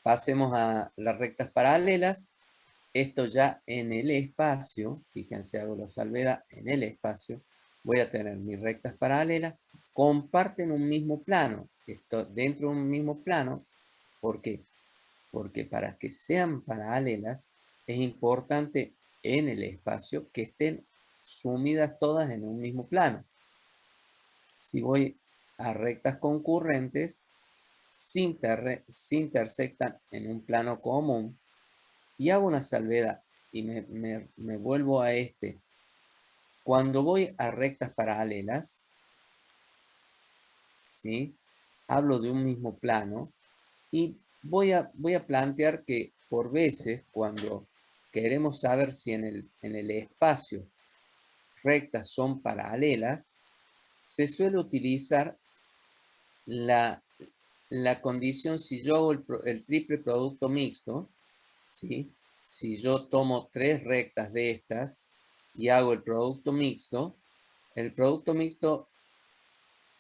pasemos a las rectas paralelas. Esto ya en el espacio, fíjense, hago la salvedad, en el espacio voy a tener mis rectas paralelas, comparten un mismo plano. Esto dentro de un mismo plano, ¿por qué? Porque para que sean paralelas es importante en el espacio que estén sumidas todas en un mismo plano. Si voy a rectas concurrentes, se intersectan en un plano común y hago una salvedad y me vuelvo a este. Cuando voy a rectas paralelas, ¿sí? Hablo de un mismo plano y voy a plantear que por veces cuando queremos saber si en el espacio rectas son paralelas, se suele utilizar la condición si yo hago el triple producto mixto, ¿sí? Si yo tomo tres rectas de estas y hago el producto mixto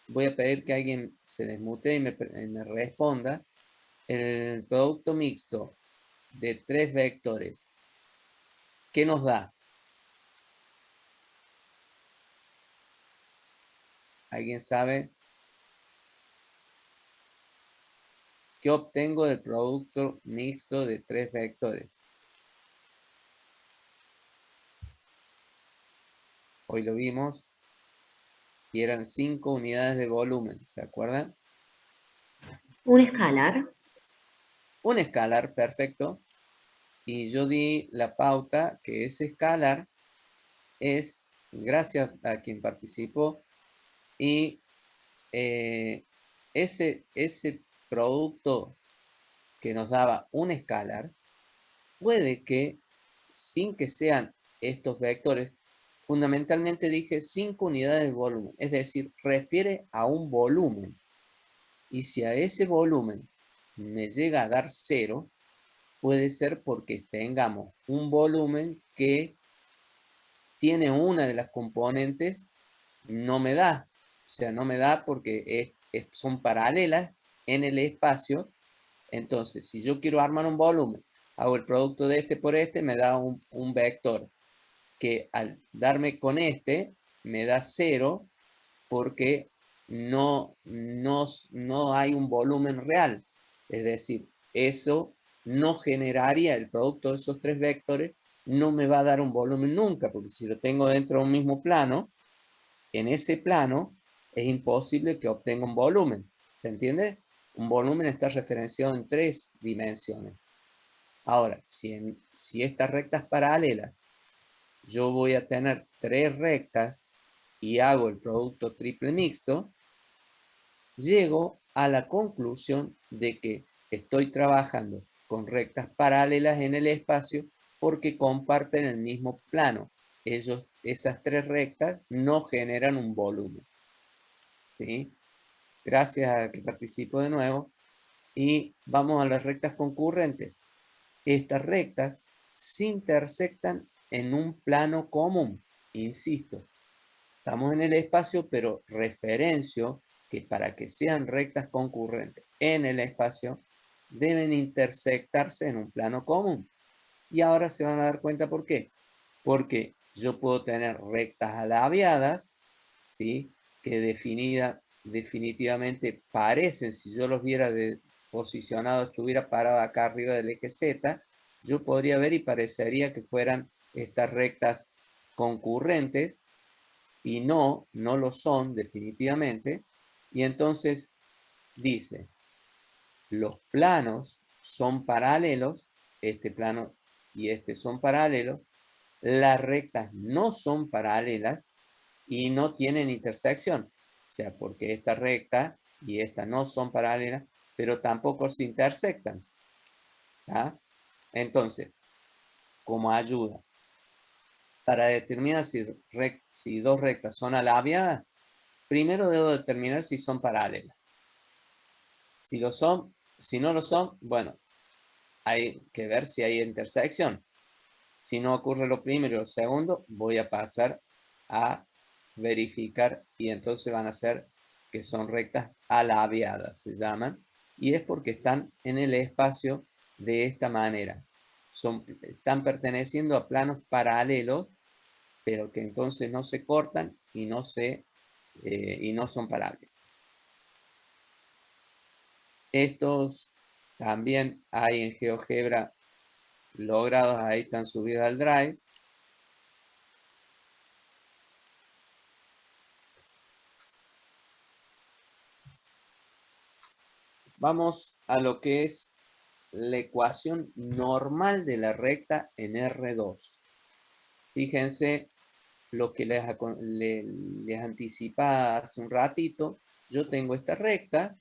voy a pedir que alguien se desmute y me responda. El producto mixto de tres vectores, ¿qué nos da? ¿Alguien sabe? ¿Qué obtengo del producto mixto de tres vectores? hoy lo vimos, y eran 5 unidades de volumen, ¿se acuerdan? Un escalar. Un escalar, perfecto, y yo di la pauta que ese escalar es, gracias a quien participó, y ese producto que nos daba un escalar, puede que, sin que sean estos vectores, fundamentalmente dije 5 unidades de volumen, es decir, refiere a un volumen. Y si a ese volumen me llega a dar 0, puede ser porque tengamos un volumen que tiene una de las componentes, no me da. O sea, no me da porque son paralelas en el espacio. Entonces, si yo quiero armar un volumen, hago el producto de este por este, me da un vector que al darme con este, me da 0 porque no hay un volumen real. Es decir, eso no generaría el producto de esos 3 vectores, no me va a dar un volumen nunca, porque si lo tengo dentro de un mismo plano, en ese plano es imposible que obtenga un volumen. ¿Se entiende? Un volumen está referenciado en 3 dimensiones. Ahora, si estas rectas paralelas, yo voy a tener 3 rectas y hago el producto triple mixto, llego a la conclusión de que estoy trabajando con rectas paralelas en el espacio porque comparten el mismo plano. Esas 3 rectas no generan un volumen. ¿Sí? Gracias a que participo de nuevo. Y vamos a las rectas concurrentes. Estas rectas se intersectan en un plano común. Insisto, estamos en el espacio, pero referencio que para que sean rectas concurrentes en el espacio, deben intersectarse en un plano común. Y ahora se van a dar cuenta por qué. Porque yo puedo tener rectas alabiadas, ¿sí? Que definitivamente parecen, si yo los viera posicionado, estuviera parado acá arriba del eje Z, yo podría ver y parecería que fueran estas rectas concurrentes, y no lo son definitivamente. Y entonces dice, los planos son paralelos, este plano y este son paralelos, las rectas no son paralelas y no tienen intersección. O sea, porque esta recta y esta no son paralelas, pero tampoco se intersectan. ¿Ah? Entonces, como ayuda, para determinar si 2 rectas son alabiadas, primero debo determinar si son paralelas. Si lo son, si no lo son, bueno, hay que ver si hay intersección. Si no ocurre lo primero y lo segundo, voy a pasar a verificar y entonces van a ser que son rectas alabiadas, se llaman, y es porque están en el espacio de esta manera. Están perteneciendo a planos paralelos, pero que entonces no se cortan y no son paralelos. Estos también hay en GeoGebra logrados, ahí están subidos al Drive. Vamos a lo que es la ecuación normal de la recta en R2. Fíjense lo que les anticipaba hace un ratito. Yo tengo esta recta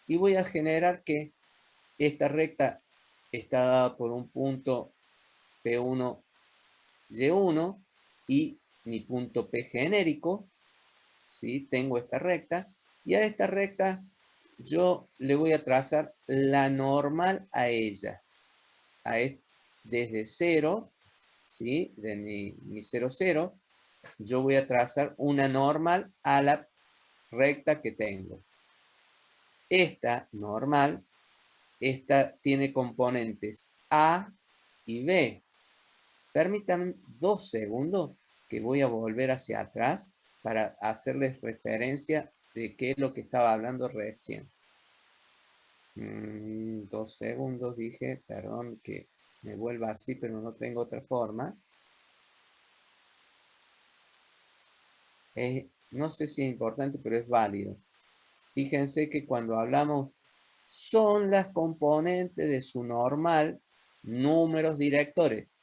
y voy a generar que esta recta está dada por un punto P1, Y1 y mi punto P genérico. ¿Sí? Tengo esta recta y a esta recta yo le voy a trazar la normal a ella. Desde 0, ¿sí? De mi 0, 0, yo voy a trazar una normal a la recta que tengo. Esta normal, esta tiene componentes A y B. Permítanme 2 segundos que voy a volver hacia atrás para hacerles referencia de qué es lo que estaba hablando recién. 2 segundos dije, perdón que me vuelva así, pero no tengo otra forma. no sé si es importante, pero es válido. Fíjense que cuando hablamos son las componentes de su normal números directores.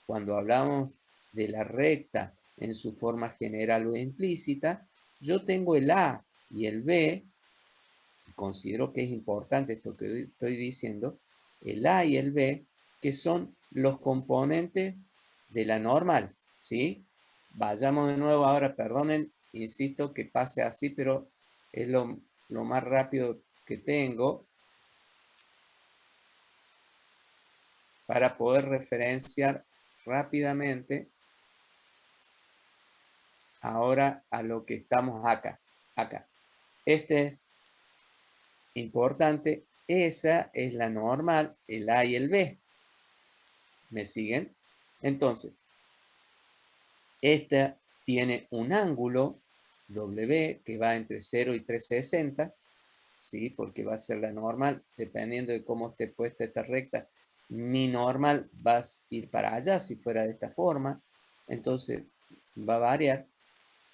Cuando hablamos de la recta en su forma general o implícita, yo tengo el A y el B, y considero que es importante esto que estoy diciendo, el A y el B, que son los componentes de la normal, ¿sí? Vayamos de nuevo ahora, perdonen, insisto que pase así, pero es lo más rápido que tengo para poder referenciar rápidamente ahora a lo que estamos acá. Este es importante. Esa es la normal, el A y el B. ¿Me siguen? Entonces, esta tiene un ángulo W que va entre 0 y 360, ¿sí? Porque va a ser la normal, dependiendo de cómo esté puesta esta recta. Mi normal va a ir para allá si fuera de esta forma, entonces va a variar.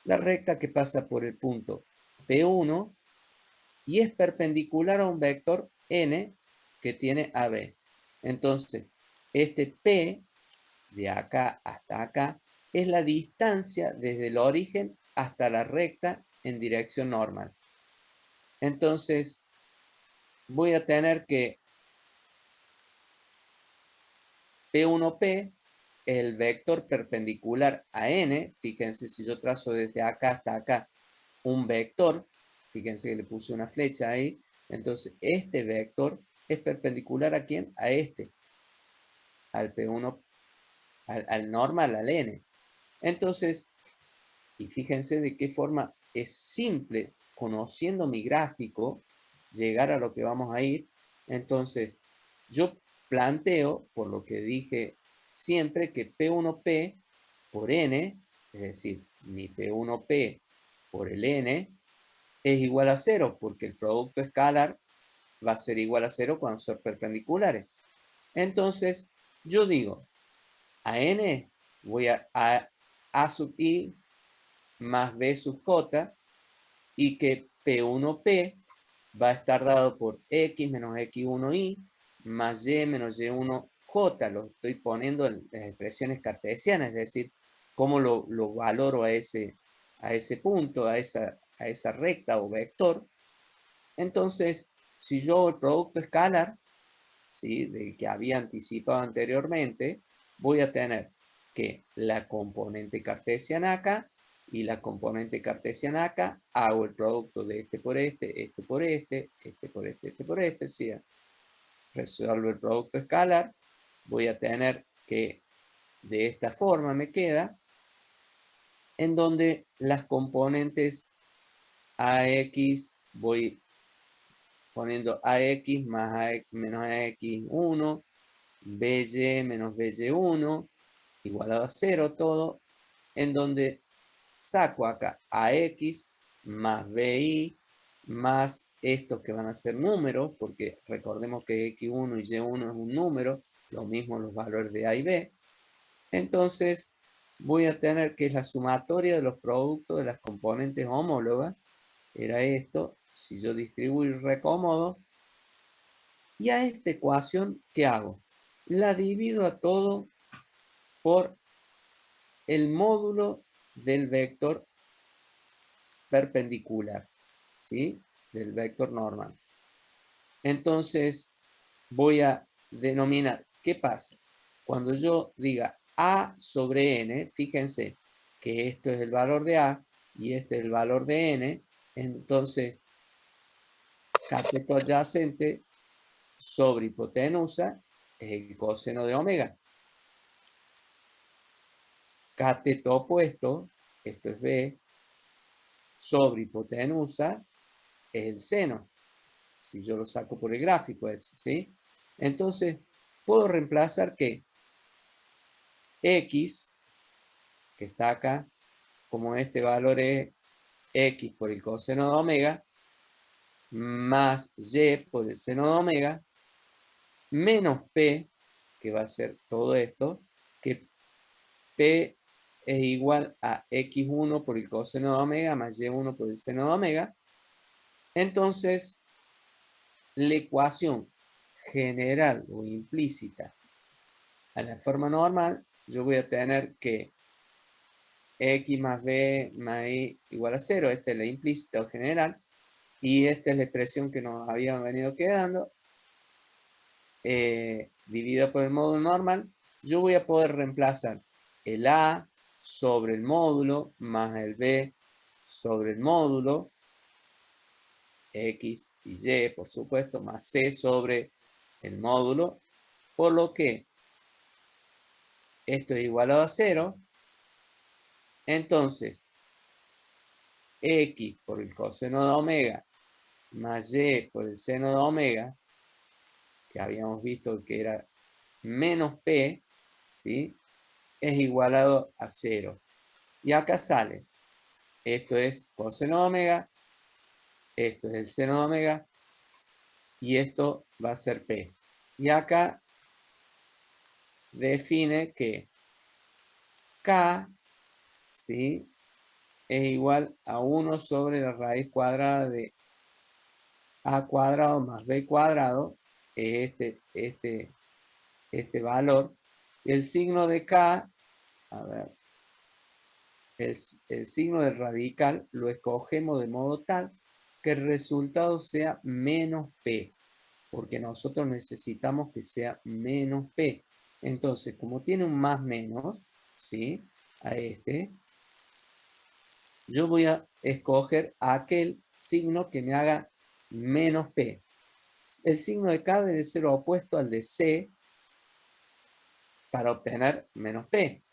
La recta que pasa por el punto P1 y es perpendicular a un vector N que tiene AB. Entonces, este P de acá hasta acá es la distancia desde el origen hasta la recta en dirección normal. Entonces, voy a tener que P1P es el vector perpendicular a N. Fíjense, si yo trazo desde acá hasta acá un vector, fíjense que le puse una flecha ahí, entonces este vector es perpendicular ¿a quién? A este, al P1, al normal, al N. Entonces, y fíjense de qué forma es simple, conociendo mi gráfico, llegar a lo que vamos a ir. Entonces, yo planteo, por lo que dije siempre, que P1P por N, es decir, mi P1P por el N, es igual a 0, porque el producto escalar va a ser igual a 0 cuando son perpendiculares. Entonces, yo digo, a N voy a sub I más B sub J, y que P1P va a estar dado por X menos X1Y más Y menos Y1J. Lo estoy poniendo en las expresiones cartesianas, es decir, cómo lo valoro a ese punto, a esa recta o vector. Entonces, si yo el producto escalar, ¿sí?, del que había anticipado anteriormente, voy a tener que la componente cartesiana acá y la componente cartesiana acá, hago el producto de este por este, este por este, este por este, este por este, ¿sí? Resuelvo el producto escalar, voy a tener que de esta forma me queda, en donde las componentes AX voy poniendo AX más AX menos AX1, BY menos BY1, igualado a 0 todo, en donde saco acá AX más BI más estos que van a ser números, porque recordemos que X1 y Y1 es un número, lo mismo los valores de A y B. Entonces voy a tener que es la sumatoria de los productos de las componentes homólogas, era esto. Si yo distribuyo y recomodo, y a esta ecuación, ¿qué hago? La divido a todo por el módulo del vector perpendicular, ¿sí? Del vector normal. Entonces, voy a denominar, ¿qué pasa? Cuando yo diga A sobre N, fíjense que esto es el valor de A y este es el valor de N, entonces, cateto adyacente sobre hipotenusa es el coseno de omega. Cateto opuesto, esto es B, sobre hipotenusa es el seno. Si yo lo saco por el gráfico eso, ¿sí? Entonces, puedo reemplazar que X, que está acá, como este valor es X por el coseno de omega, más Y por el seno de omega, menos P, que va a ser todo esto, que P es igual a x1 por el coseno de omega más y1 por el seno de omega. Entonces, la ecuación general o implícita a la forma normal, yo voy a tener que x más b más y igual a 0. Esta es la implícita o general. Y esta es la expresión que nos había venido quedando. Dividida por el módulo normal. Yo voy a poder reemplazar el a sobre el módulo más el b sobre el módulo. X y y, por supuesto, más c sobre el módulo. Por lo que esto es igualado a 0. Entonces, x por el coseno de omega más y por el seno de omega, que habíamos visto que era menos p, ¿sí? Es igualado a 0. Y acá sale, esto es coseno de omega, esto es el seno de omega, y esto va a ser p. Y acá define que k, ¿sí?, es igual a 1 sobre la raíz cuadrada de a cuadrado más b cuadrado, es este valor. Y el signo de k, a ver, el signo del radical lo escogemos de modo tal que el resultado sea menos p, porque nosotros necesitamos que sea menos p. Entonces, como tiene un más menos, ¿sí?, a este, yo voy a escoger aquel signo que me haga menos p. El signo de k debe ser opuesto al de c para obtener menos p.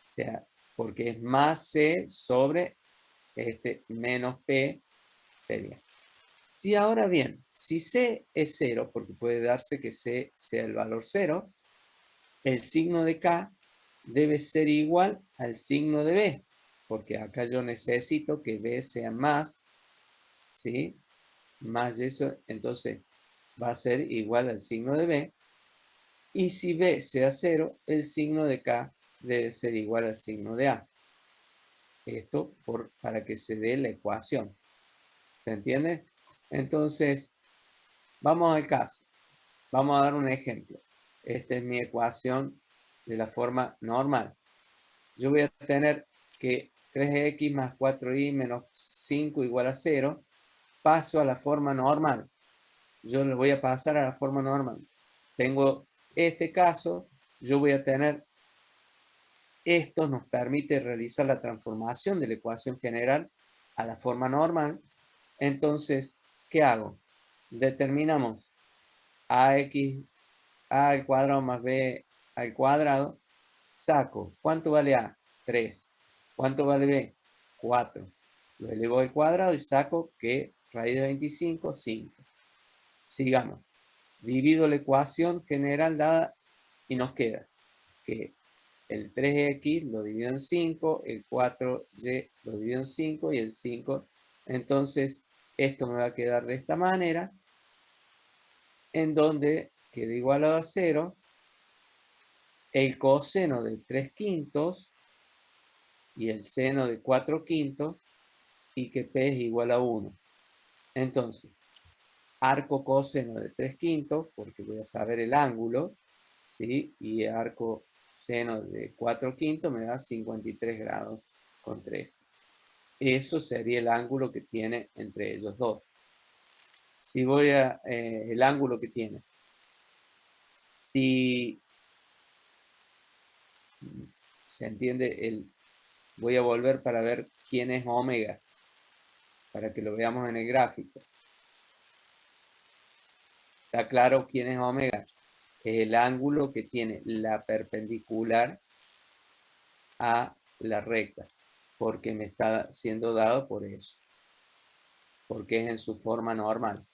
O sea, porque es más c sobre este menos p sería. Si ahora bien, si c es 0, porque puede darse que c sea el valor 0, el signo de k debe ser igual al signo de b, porque acá yo necesito que b sea más, ¿sí?, más eso, entonces va a ser igual al signo de b. Y si b sea 0, el signo de k debe ser igual al signo de a. Esto para que se dé la ecuación. ¿Se entiende? Entonces, vamos al caso. Vamos a dar un ejemplo. Esta es mi ecuación de la forma normal. Yo voy a tener que 3x más 4y menos 5 igual a 0. Paso a la forma normal. Yo le voy a pasar a la forma normal. Tengo este caso. Yo voy a tener... Esto nos permite realizar la transformación de la ecuación general a la forma normal. Entonces, ¿qué hago? Determinamos ax a al cuadrado más b al cuadrado. Saco, ¿cuánto vale a? 3. ¿Cuánto vale b? 4. Lo elevo al cuadrado y saco que raíz de 25, 5. Sigamos. Divido la ecuación general dada y nos queda que el 3x lo divido en 5, el 4y lo divido en 5 y el 5. Entonces, esto me va a quedar de esta manera, en donde queda igualado a 0 el coseno de 3/5 y el seno de 4/5 y que p es igual a 1. Entonces, arco coseno de 3/5, porque voy a saber el ángulo, ¿sí?, y arco seno de 4/5 me da 53 grados con 3. Eso sería el ángulo que tiene entre ellos dos. Si voy a el ángulo que tiene. Si se entiende, voy a volver para ver quién es omega, para que lo veamos en el gráfico. ¿Está claro quién es omega? Es el ángulo que tiene la perpendicular a la recta, porque me está siendo dado por eso, porque es en su forma normal.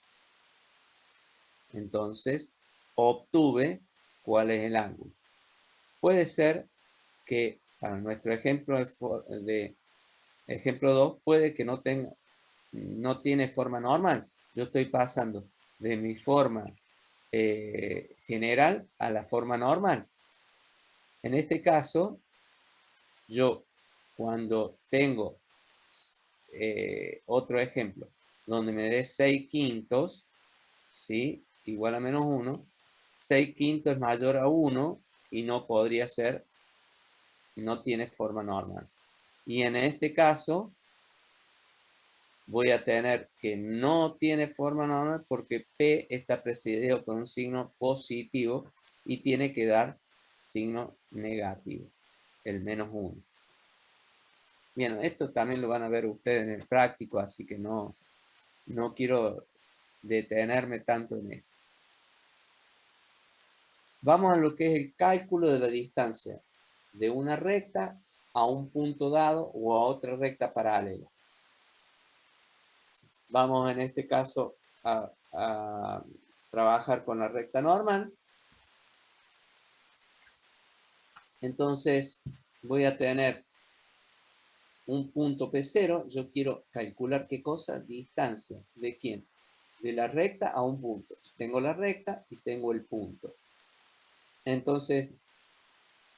Entonces, obtuve cuál es el ángulo. Puede ser que para nuestro ejemplo de ejemplo 2, puede que no tiene forma normal. Yo estoy pasando de mi forma general a la forma normal. En este caso, yo cuando tengo otro ejemplo, donde me dé 6/5, ¿sí? Igual a menos 1, 6/5 es mayor a 1 y no podría ser, no tiene forma normal. Y en este caso, voy a tener que no tiene forma normal porque P está precedido por un signo positivo y tiene que dar signo negativo, el menos 1. Bien, esto también lo van a ver ustedes en el práctico, así que no quiero detenerme tanto en esto. Vamos a lo que es el cálculo de la distancia de una recta a un punto dado o a otra recta paralela. Vamos en este caso a trabajar con la recta normal. Entonces voy a tener un punto P0. Yo quiero calcular qué cosa, distancia. ¿De quién? De la recta a un punto. Tengo la recta y tengo el punto. Entonces,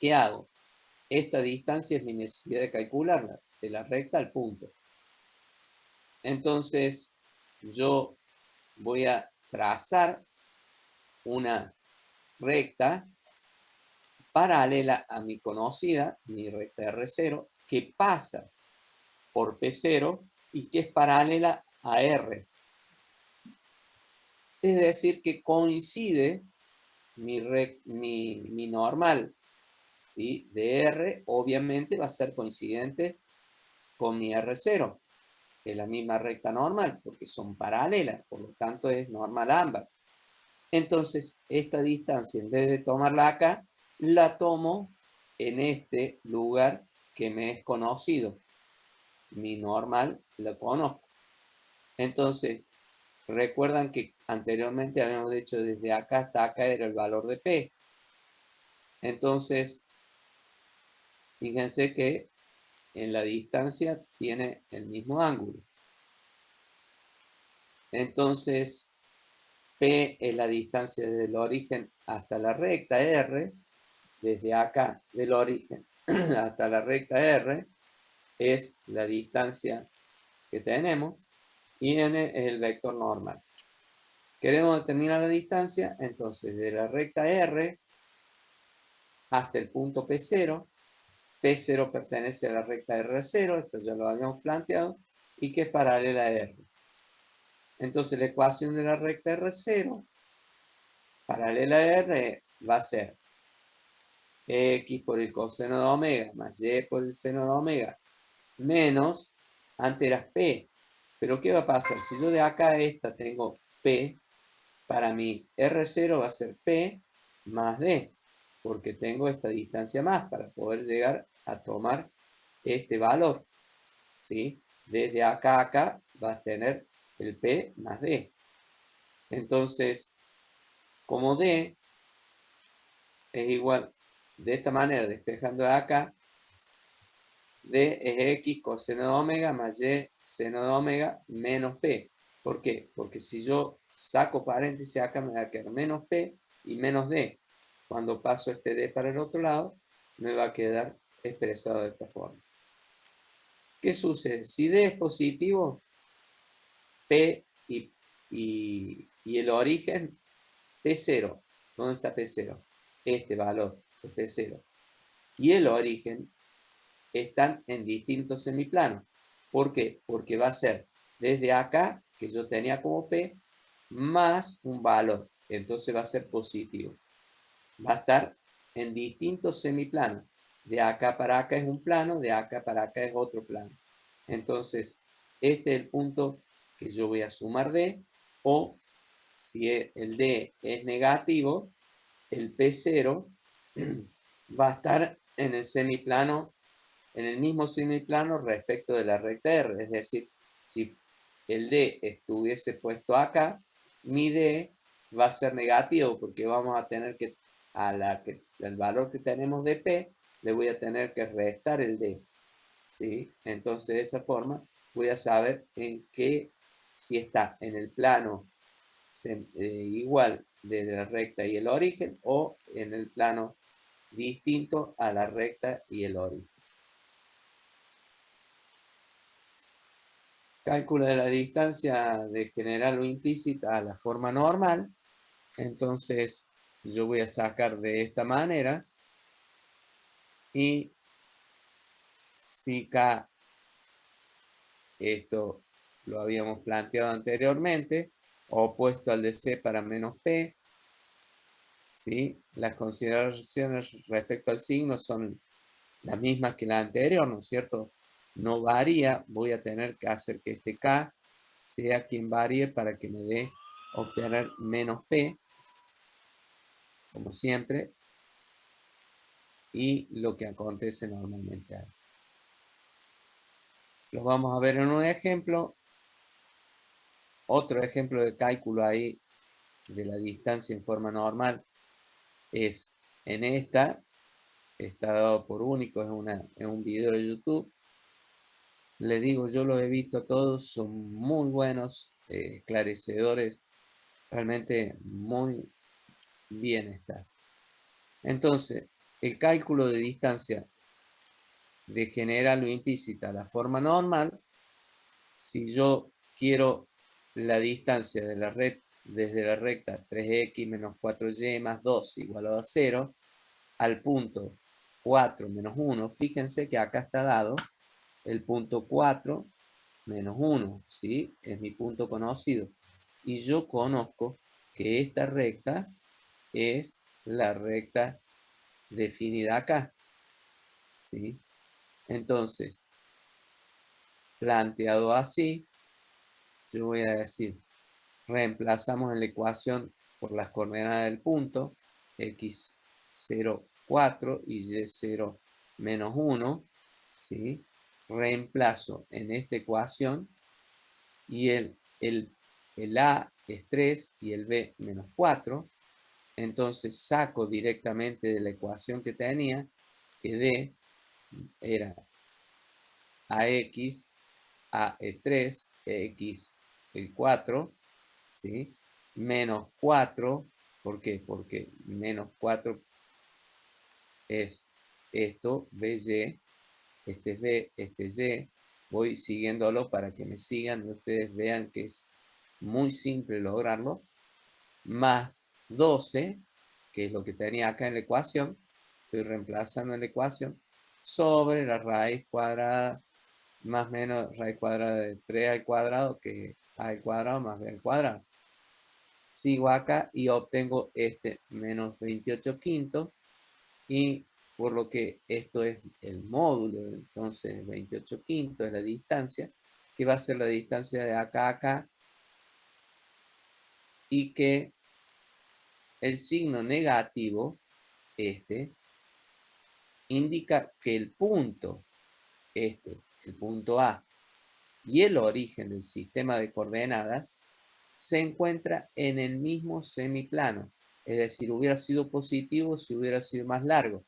¿qué hago? Esta distancia es mi necesidad de calcularla, de la recta al punto. Entonces, yo voy a trazar una recta paralela a mi conocida, mi recta R0, que pasa por P0 y que es paralela a R. Es decir, que coincide mi normal, ¿sí? De R, obviamente va a ser coincidente con mi R0. Es la misma recta normal, porque son paralelas, por lo tanto es normal ambas. Entonces, esta distancia, en vez de tomarla acá, la tomo en este lugar que me es conocido. Mi normal la conozco. Entonces, recuerdan que anteriormente habíamos dicho desde acá hasta acá era el valor de P. Entonces, fíjense que en la distancia tiene el mismo ángulo. Entonces, P es la distancia desde el origen hasta la recta R. Desde acá, del origen hasta la recta R, es la distancia que tenemos. Y N es el vector normal. Queremos determinar la distancia, entonces, de la recta R hasta el punto P0. P0 pertenece a la recta R0, esto ya lo habíamos planteado, y que es paralela a R. Entonces, la ecuación de la recta R0 paralela a R va a ser X por el coseno de omega más Y por el seno de omega menos, antes era P. Pero ¿qué va a pasar? Si yo de acá a esta tengo P, para mi R0 va a ser P más D, porque tengo esta distancia más para poder llegar a tomar este valor, ¿sí? Desde acá a acá vas a tener el P más D. Entonces, como D es igual, de esta manera, despejando de acá, D es X coseno de omega más Y seno de omega menos P. ¿Por qué? Porque si yo saco paréntesis acá me va a quedar menos P y menos D. Cuando paso este D para el otro lado, me va a quedar expresado de esta forma. ¿Qué sucede? Si D es positivo, P y el origen, P0. ¿Dónde está P0? Este valor de P0. Y el origen están en distintos semiplanos. ¿Por qué? Porque va a ser desde acá, que yo tenía como P, más un valor. Entonces va a ser positivo. Va a estar en distintos semiplanos. De acá para acá es un plano, de acá para acá es otro plano. Entonces, este es el punto que yo voy a sumar D, o si el D es negativo, el P0 va a estar en el semiplano, en el mismo semiplano respecto de la recta R. Es decir, si el D estuviese puesto acá, mi D va a ser negativo porque vamos a tener que, el valor que tenemos de P, le voy a tener que restar el D. ¿Sí? Entonces, de esa forma, voy a saber en qué, si está en el plano igual de la recta y el origen, o en el plano distinto a la recta y el origen. Cálculo de la distancia de general o implícita a la forma normal. Entonces, yo voy a sacar de esta manera. Y si K, esto lo habíamos planteado anteriormente, opuesto al de C para menos P, ¿sí? Las consideraciones respecto al signo son las mismas que la anterior, ¿no es cierto? No varía, voy a tener que hacer que este K sea quien varíe para que me dé obtener menos P, como siempre, y lo que acontece normalmente ahí. Lo vamos a ver en un ejemplo. Otro ejemplo de cálculo ahí de la distancia en forma normal es en esta, está dado por único, es un video de YouTube. Le digo, yo los he visto todos, son muy buenos, esclarecedores, realmente muy bien está. Entonces, el cálculo de distancia de general o implícita a la forma normal, si yo quiero la distancia de la red desde la recta 3x menos 4y más 2 igual a 0 al punto 4 menos 1, fíjense que acá está dado el punto 4 menos 1, ¿sí? Es mi punto conocido. Y yo conozco que esta recta es la recta definida acá, ¿sí? Entonces, planteado así, yo voy a decir, reemplazamos en la ecuación por las coordenadas del punto, x0, 4 y y0 menos 1, ¿sí? Reemplazo en esta ecuación y el a es 3 y el b menos 4, entonces saco directamente de la ecuación que tenía que d era ax, a es 3, x es 4, ¿sí? Menos 4, ¿por qué? Porque menos 4 es esto, by, este es b, este es y, voy siguiéndolo para que me sigan y ustedes vean que es muy simple lograrlo, más 12, que es lo que tenía acá en la ecuación, estoy reemplazando en la ecuación, sobre la raíz cuadrada, más o menos raíz cuadrada de 3 al cuadrado, que es a al cuadrado más b al cuadrado. Sigo acá y obtengo este menos 28 quintos, y por lo que esto es el módulo, entonces 28 quintos es la distancia, que va a ser la distancia de acá a acá, y que el signo negativo, este, indica que el punto, el punto A, y el origen del sistema de coordenadas se encuentra en el mismo semiplano. Es decir, hubiera sido positivo si hubiera sido más largo.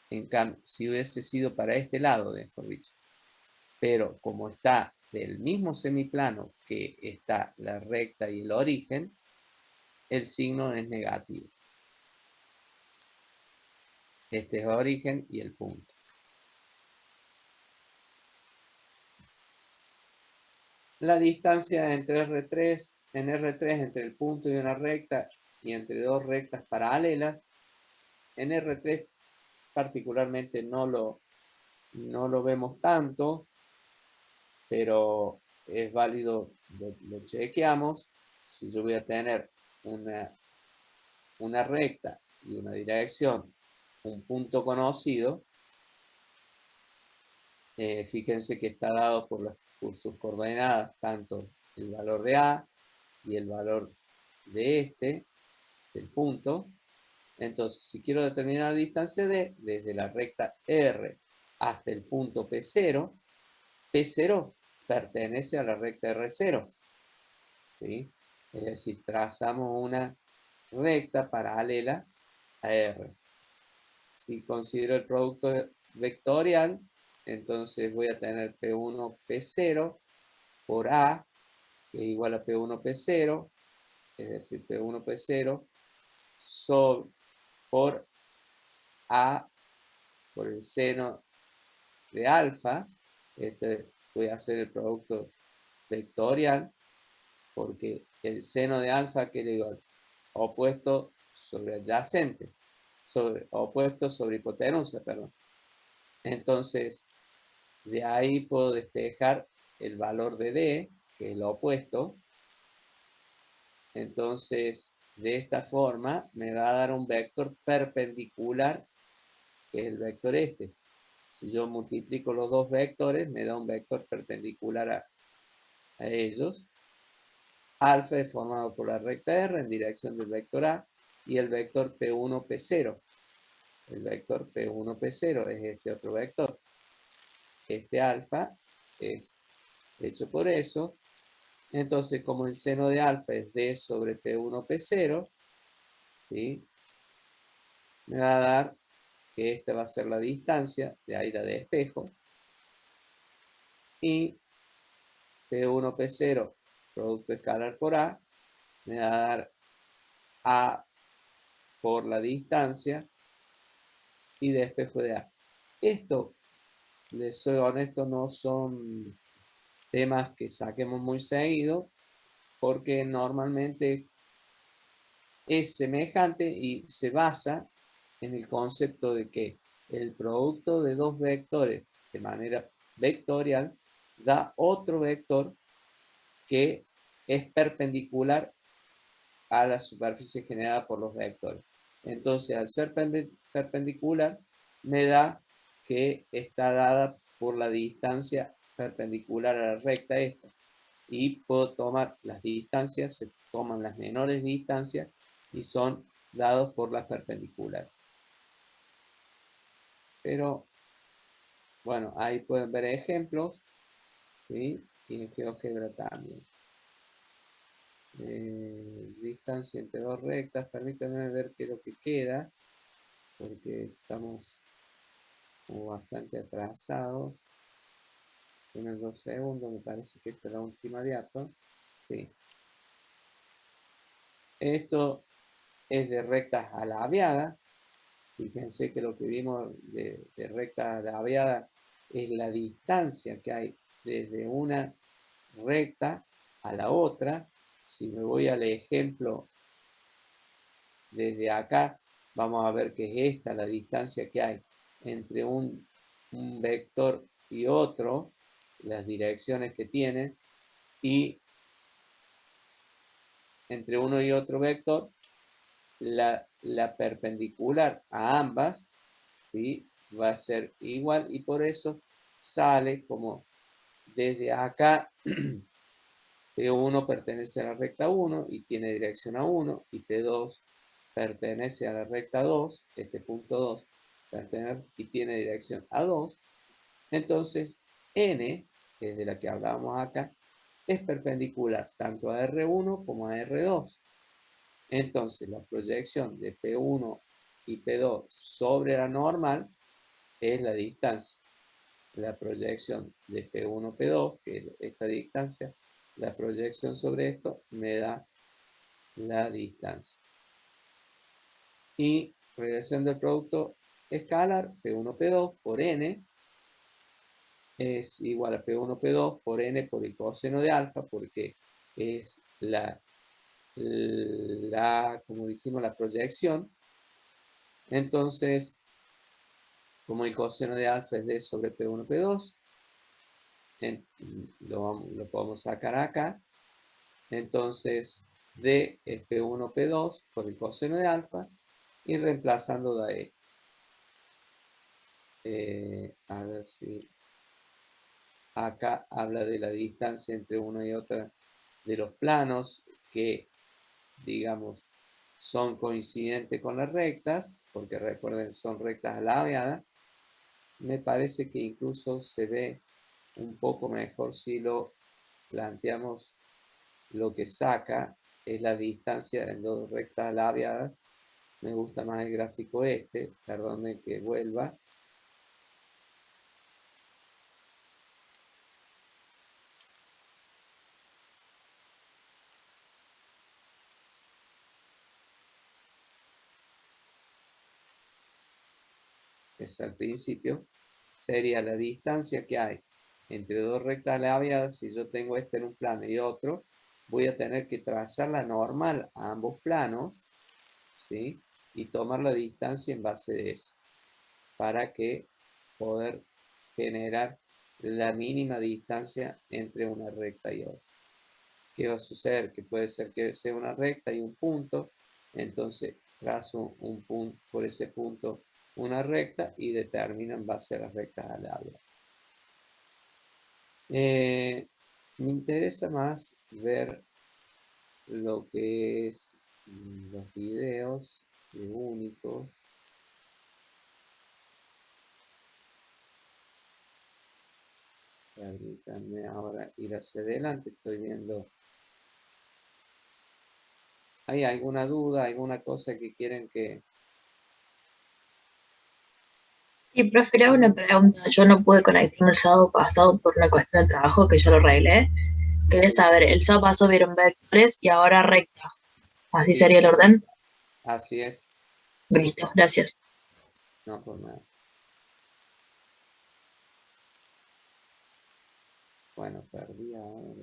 En cambio, si hubiese sido para este lado, mejor dicho. Pero como está del mismo semiplano que está la recta y el origen, el signo es negativo. Este es el origen y el punto. La distancia entre R3, en R3 entre el punto y una recta y entre dos rectas paralelas, en R3 particularmente no lo vemos tanto, pero es válido, lo chequeamos. Si yo voy a tener una recta y una dirección, un punto conocido, fíjense que está dado por sus coordenadas, tanto el valor de A y el valor de del punto. Entonces, si quiero determinar la distancia D, desde la recta R hasta el punto P0, P0 pertenece a la recta R0, ¿sí? Es decir, trazamos una recta paralela a R. Si considero el producto vectorial, entonces voy a tener P1, P0 por A, que es igual a P1, P0, es decir, P1, P0, por A por el seno de alfa. Voy a hacer el producto vectorial, porque el seno de alfa, que le digo, opuesto sobre adyacente, opuesto sobre hipotenusa, perdón. Entonces, de ahí puedo despejar el valor de D, que es lo opuesto. Entonces, de esta forma, me va a dar un vector perpendicular, que es el vector este. Si yo multiplico los dos vectores, me da un vector perpendicular a ellos. Alfa es formado por la recta R en dirección del vector A y el vector P1, P0. El vector P1, P0 es este otro vector. Este alfa es hecho por eso. Entonces, como el seno de alfa es D sobre P1, P0, ¿sí? Me va a dar que esta va a ser la distancia, de ahí la de espejo. Y P1, P0, producto escalar por A, me va a dar A por la distancia y de espejo de A. Esto, les soy honesto, no son temas que saquemos muy seguido, porque normalmente es semejante y se basa en el concepto de que el producto de dos vectores de manera vectorial da otro vector que es perpendicular a la superficie generada por los vectores. Entonces, al ser perpendicular, me da que está dada por la distancia perpendicular a la recta esta. Y puedo tomar las distancias, se toman las menores distancias y son dados por las perpendiculares. Pero, bueno, ahí pueden ver ejemplos, ¿sí? Y en GeoGebra también. Distancia entre dos rectas, permítanme ver qué es lo que queda, porque estamos como bastante atrasados. Unos 2 segundos, me parece que esta es la última diapo. Sí. Esto es de rectas alabeadas. Fíjense que lo que vimos de recta alabeada es la distancia que hay desde una recta a la otra. Si me voy al ejemplo desde acá, vamos a ver que es esta la distancia que hay entre un vector y otro, las direcciones que tiene, y entre uno y otro vector, la perpendicular a ambas, ¿sí? Va a ser igual y por eso sale como desde acá P1 pertenece a la recta 1 y tiene dirección a 1 y P2 pertenece a la recta 2, este punto 2 pertenece y tiene dirección a 2. Entonces N, que es de la que hablábamos acá, es perpendicular tanto a R1 como a R2. Entonces, la proyección de P1 y P2 sobre la normal es la distancia. La proyección de P1, P2, que es esta distancia, la proyección sobre esto me da la distancia. Y regresando al producto escalar, P1, P2 por N es igual a P1, P2 por N por el coseno de alfa, porque es como dijimos, la proyección. Entonces, como el coseno de alfa es D sobre P1, P2, lo podemos sacar acá. Entonces, D es P1, P2 por el coseno de alfa y reemplazando de a ver si acá habla de la distancia entre una y otra de los planos que, digamos, son coincidentes con las rectas, porque recuerden, son rectas alabeadas. Me parece que incluso se ve un poco mejor si lo planteamos. Lo que saca es la distancia en dos rectas alabeadas. Me gusta más el gráfico este, perdone que vuelva. Es al principio, sería la distancia que hay entre dos rectas labiadas, si yo tengo este en un plano y otro, voy a tener que trazar la normal a ambos planos, ¿sí? Y tomar la distancia en base de eso, para que poder generar la mínima distancia entre una recta y otra. ¿Qué va a suceder? Que puede ser que sea una recta y un punto, entonces trazo un punto por ese punto una recta y determino en base a las rectas aleatorias. Me interesa más ver lo que es los videos de únicos. Permítanme ahora ir hacia adelante, estoy viendo. ¿Hay alguna duda, alguna cosa que quieren que... Y prefiero una pregunta. Yo no pude conectarme el sábado pasado por una cuestión de trabajo que yo lo arreglé. Quería saber, el sábado pasado vieron vectores y ahora recta. ¿Así Sí, sería el orden? así es. Listo, gracias. No, por nada. Bueno, perdí ahora.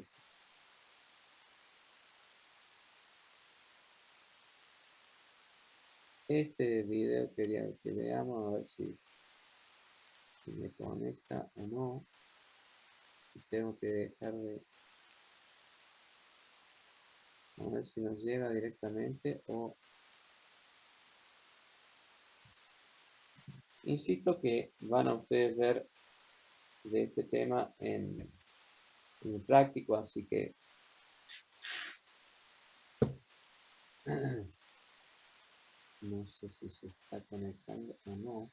Este video quería que veamos, a ver si me conecta o no. Si tengo que dejar de... A ver si nos llega directamente o... Insisto que van a ustedes ver de este tema en el práctico, así que... No sé si se está conectando o no.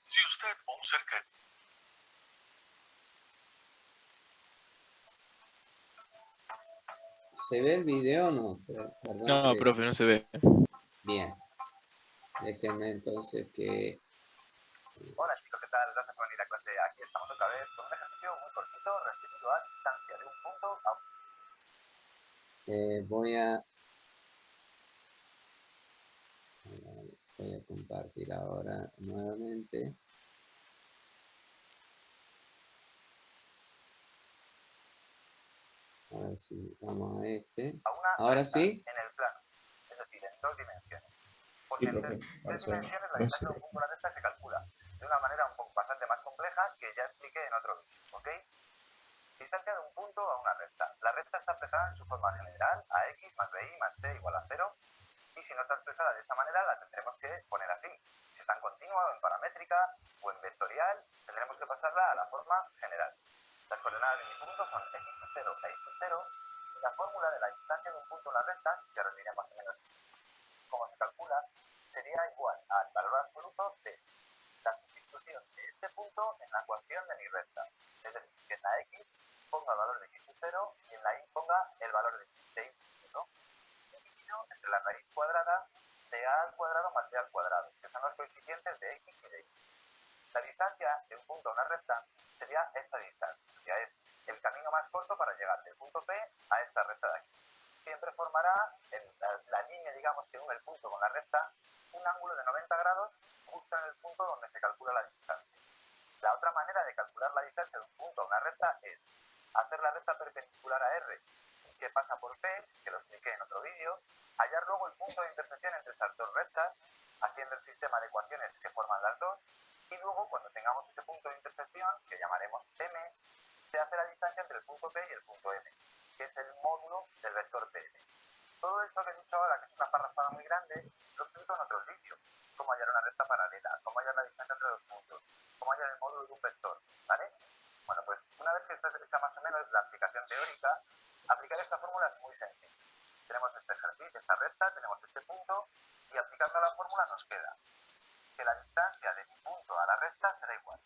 Si usted o un ser querido. ¿Se ve el video o no? Perdón No, que... profe, no se ve. Bien. Déjenme entonces que... Hola chicos, ¿qué tal? Gracias por venir a clase. Aquí estamos otra vez con un ejercicio muy cortito referido a distancia de un punto a un... voy a compartir ahora nuevamente. A ver si vamos a este. a una ¿Ahora recta sí? en el plano, es decir, en dos dimensiones. Sí, Porque en profe. tres dimensiones la distancia de un punto a la recta se calcula de una manera un poco bastante más compleja que ya expliqué en otro vídeo, ¿ok? Distancia de un punto a una recta. La recta está expresada en su forma general, a x más bi más c igual a 0, y si no está expresada de esta manera la tendremos que poner así. Si está en continua o en paramétrica o en vectorial, tendremos que pasarla a la forma general. Las coordenadas de mi punto son x0 e y0, y la fórmula de la distancia de un punto a una recta, que ahora diré más o menos cómo se calcula, sería igual al valor absoluto de la sustitución de este punto en la ecuación de mi recta. Es decir, que en la x ponga el valor de x0 y en la y ponga el valor de y0, dividido entre la raíz cuadrada de a al cuadrado más b al cuadrado, que son los coeficientes de x y de y. La distancia de un punto a una recta sería esta distancia, es el camino más corto para llegar del punto P a esta recta de aquí. Siempre formará la línea, digamos, que une el punto con la recta, un ángulo de 90 grados justo en el punto donde se calcula la distancia. La otra manera de calcular la distancia de un punto a una recta es hacer la recta perpendicular a R, que pasa por P, que lo expliqué en otro vídeo, hallar luego el punto de intersección entre esas dos rectas, haciendo el sistema de ecuaciones que forman las dos, y luego cuando tengamos ese punto de intersección, que llamaremos M, se hace la distancia entre el punto P y el punto M, que es el módulo del vector PM. Todo esto que he dicho ahora, que es una parrafada muy grande, lo explico en otros vídeos. Cómo hallar una recta paralela, cómo hallar la distancia entre los puntos, cómo hallar el módulo de un vector, ¿vale? Bueno, pues una vez que está hecha más o menos la aplicación teórica, aplicar esta fórmula es muy sencillo. Tenemos este ejercicio, esta recta, tenemos este punto, y aplicando la fórmula nos queda que la distancia de mi punto a la recta será igual.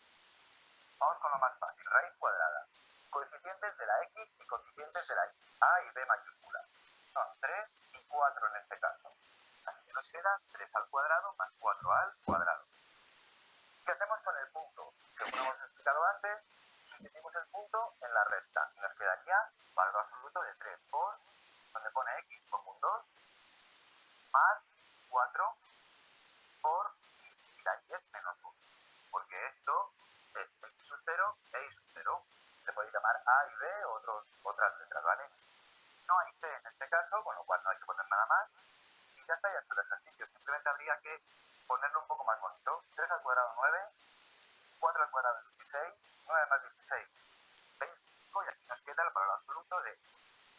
Vamos con lo más fácil, raíz cuadrada. Coeficientes de la x y coeficientes de la y, a y b mayúscula. Son 3 y 4 en este caso. Así que nos queda 3 al cuadrado más 4 al cuadrado. ¿Qué hacemos con el punto? Según hemos explicado antes, sustituimos el punto en la recta y nos quedaría valor absoluto de 3 por, donde pone x como un 2, más 4 por y la y es menos 1. Porque esto es x sub 0 e y sub 0. Se puede llamar a y b o otras letras, ¿vale? No hay c en este caso, con lo cual no hay que poner nada más. Y ya está, ya hecho el ejercicio. Simplemente habría que ponerlo un poco más bonito. 3 al cuadrado 9, 4 al cuadrado 16, 9 más 16, 25, y aquí nos queda el valor absoluto de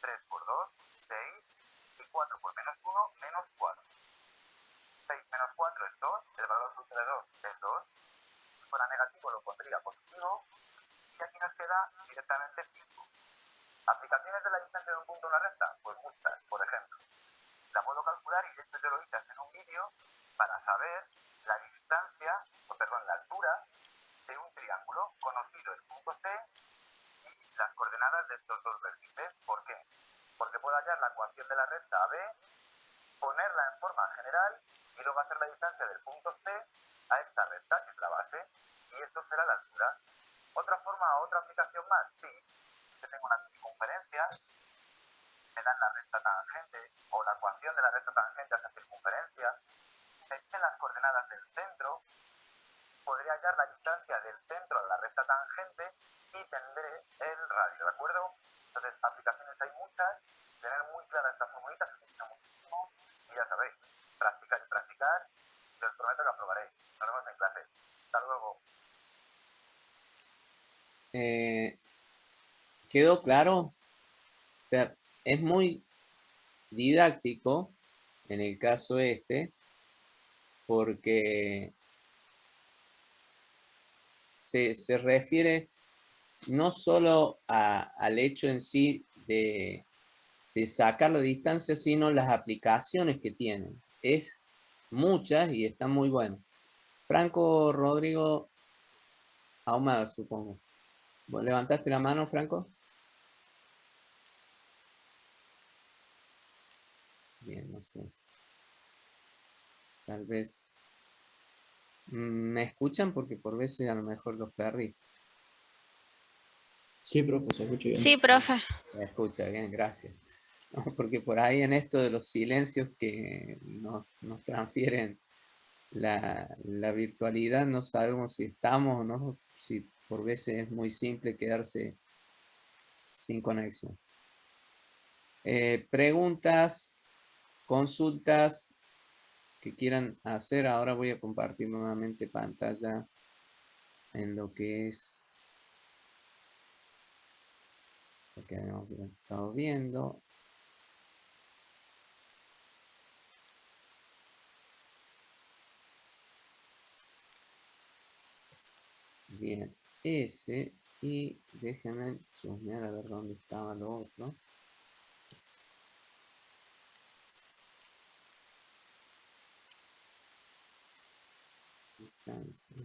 3 por 2, 6, y 4 por menos 1, menos 4. 6 menos 4 es 2, el valor absoluto de 2 es 2. Si fuera negativo lo pondría positivo, y aquí nos queda directamente 5. ¿Aplicaciones de la distancia de un punto a una recta? Pues muchas. Por ejemplo, la puedo calcular, y de hecho yo lo hice en un vídeo, para saber la distancia, o perdón, la altura de un triángulo, conocido el punto C y las coordenadas de estos dos vértices. ¿Por qué? Porque puedo hallar la ecuación de la recta AB, ponerla en forma general y luego hacer la distancia del punto C a esta recta, que es la base, y eso será la altura. ¿Otra forma o otra aplicación más? Sí. Que tengo una circunferencia, me dan la recta tangente o la ecuación de la recta tangente a esa circunferencia, me dicen las coordenadas del centro, podría hallar la distancia del centro a la recta tangente y tendré el radio, ¿de acuerdo? Entonces, aplicaciones hay muchas, tener muy clara esta formulita se utiliza muchísimo y ya sabéis, practicar y practicar, y os prometo que aprobaré. Nos vemos en clase. Hasta luego. ¿Quedó claro? O sea, es muy didáctico en el caso este, porque se refiere no solo al hecho en sí de sacar la distancia, sino las aplicaciones que tienen. Es muchas y están muy buenas. Franco Rodrigo Ahumada, supongo. ¿Vos levantaste la mano, Franco? Bien, no sé. Tal vez. ¿Me escuchan? Porque por veces a lo mejor los perdí. Sí, profe, se escucha bien. Sí, profe. Se escucha bien, gracias. No, porque por ahí en esto de los silencios que nos transfieren la virtualidad, no sabemos si estamos o no, si por veces es muy simple quedarse sin conexión. Preguntas, consultas que quieran hacer. Ahora voy a compartir nuevamente pantalla en lo que es lo que habíamos estado viendo. Bien, ese, y déjenme chusmear a ver dónde estaba lo otro. Distancia.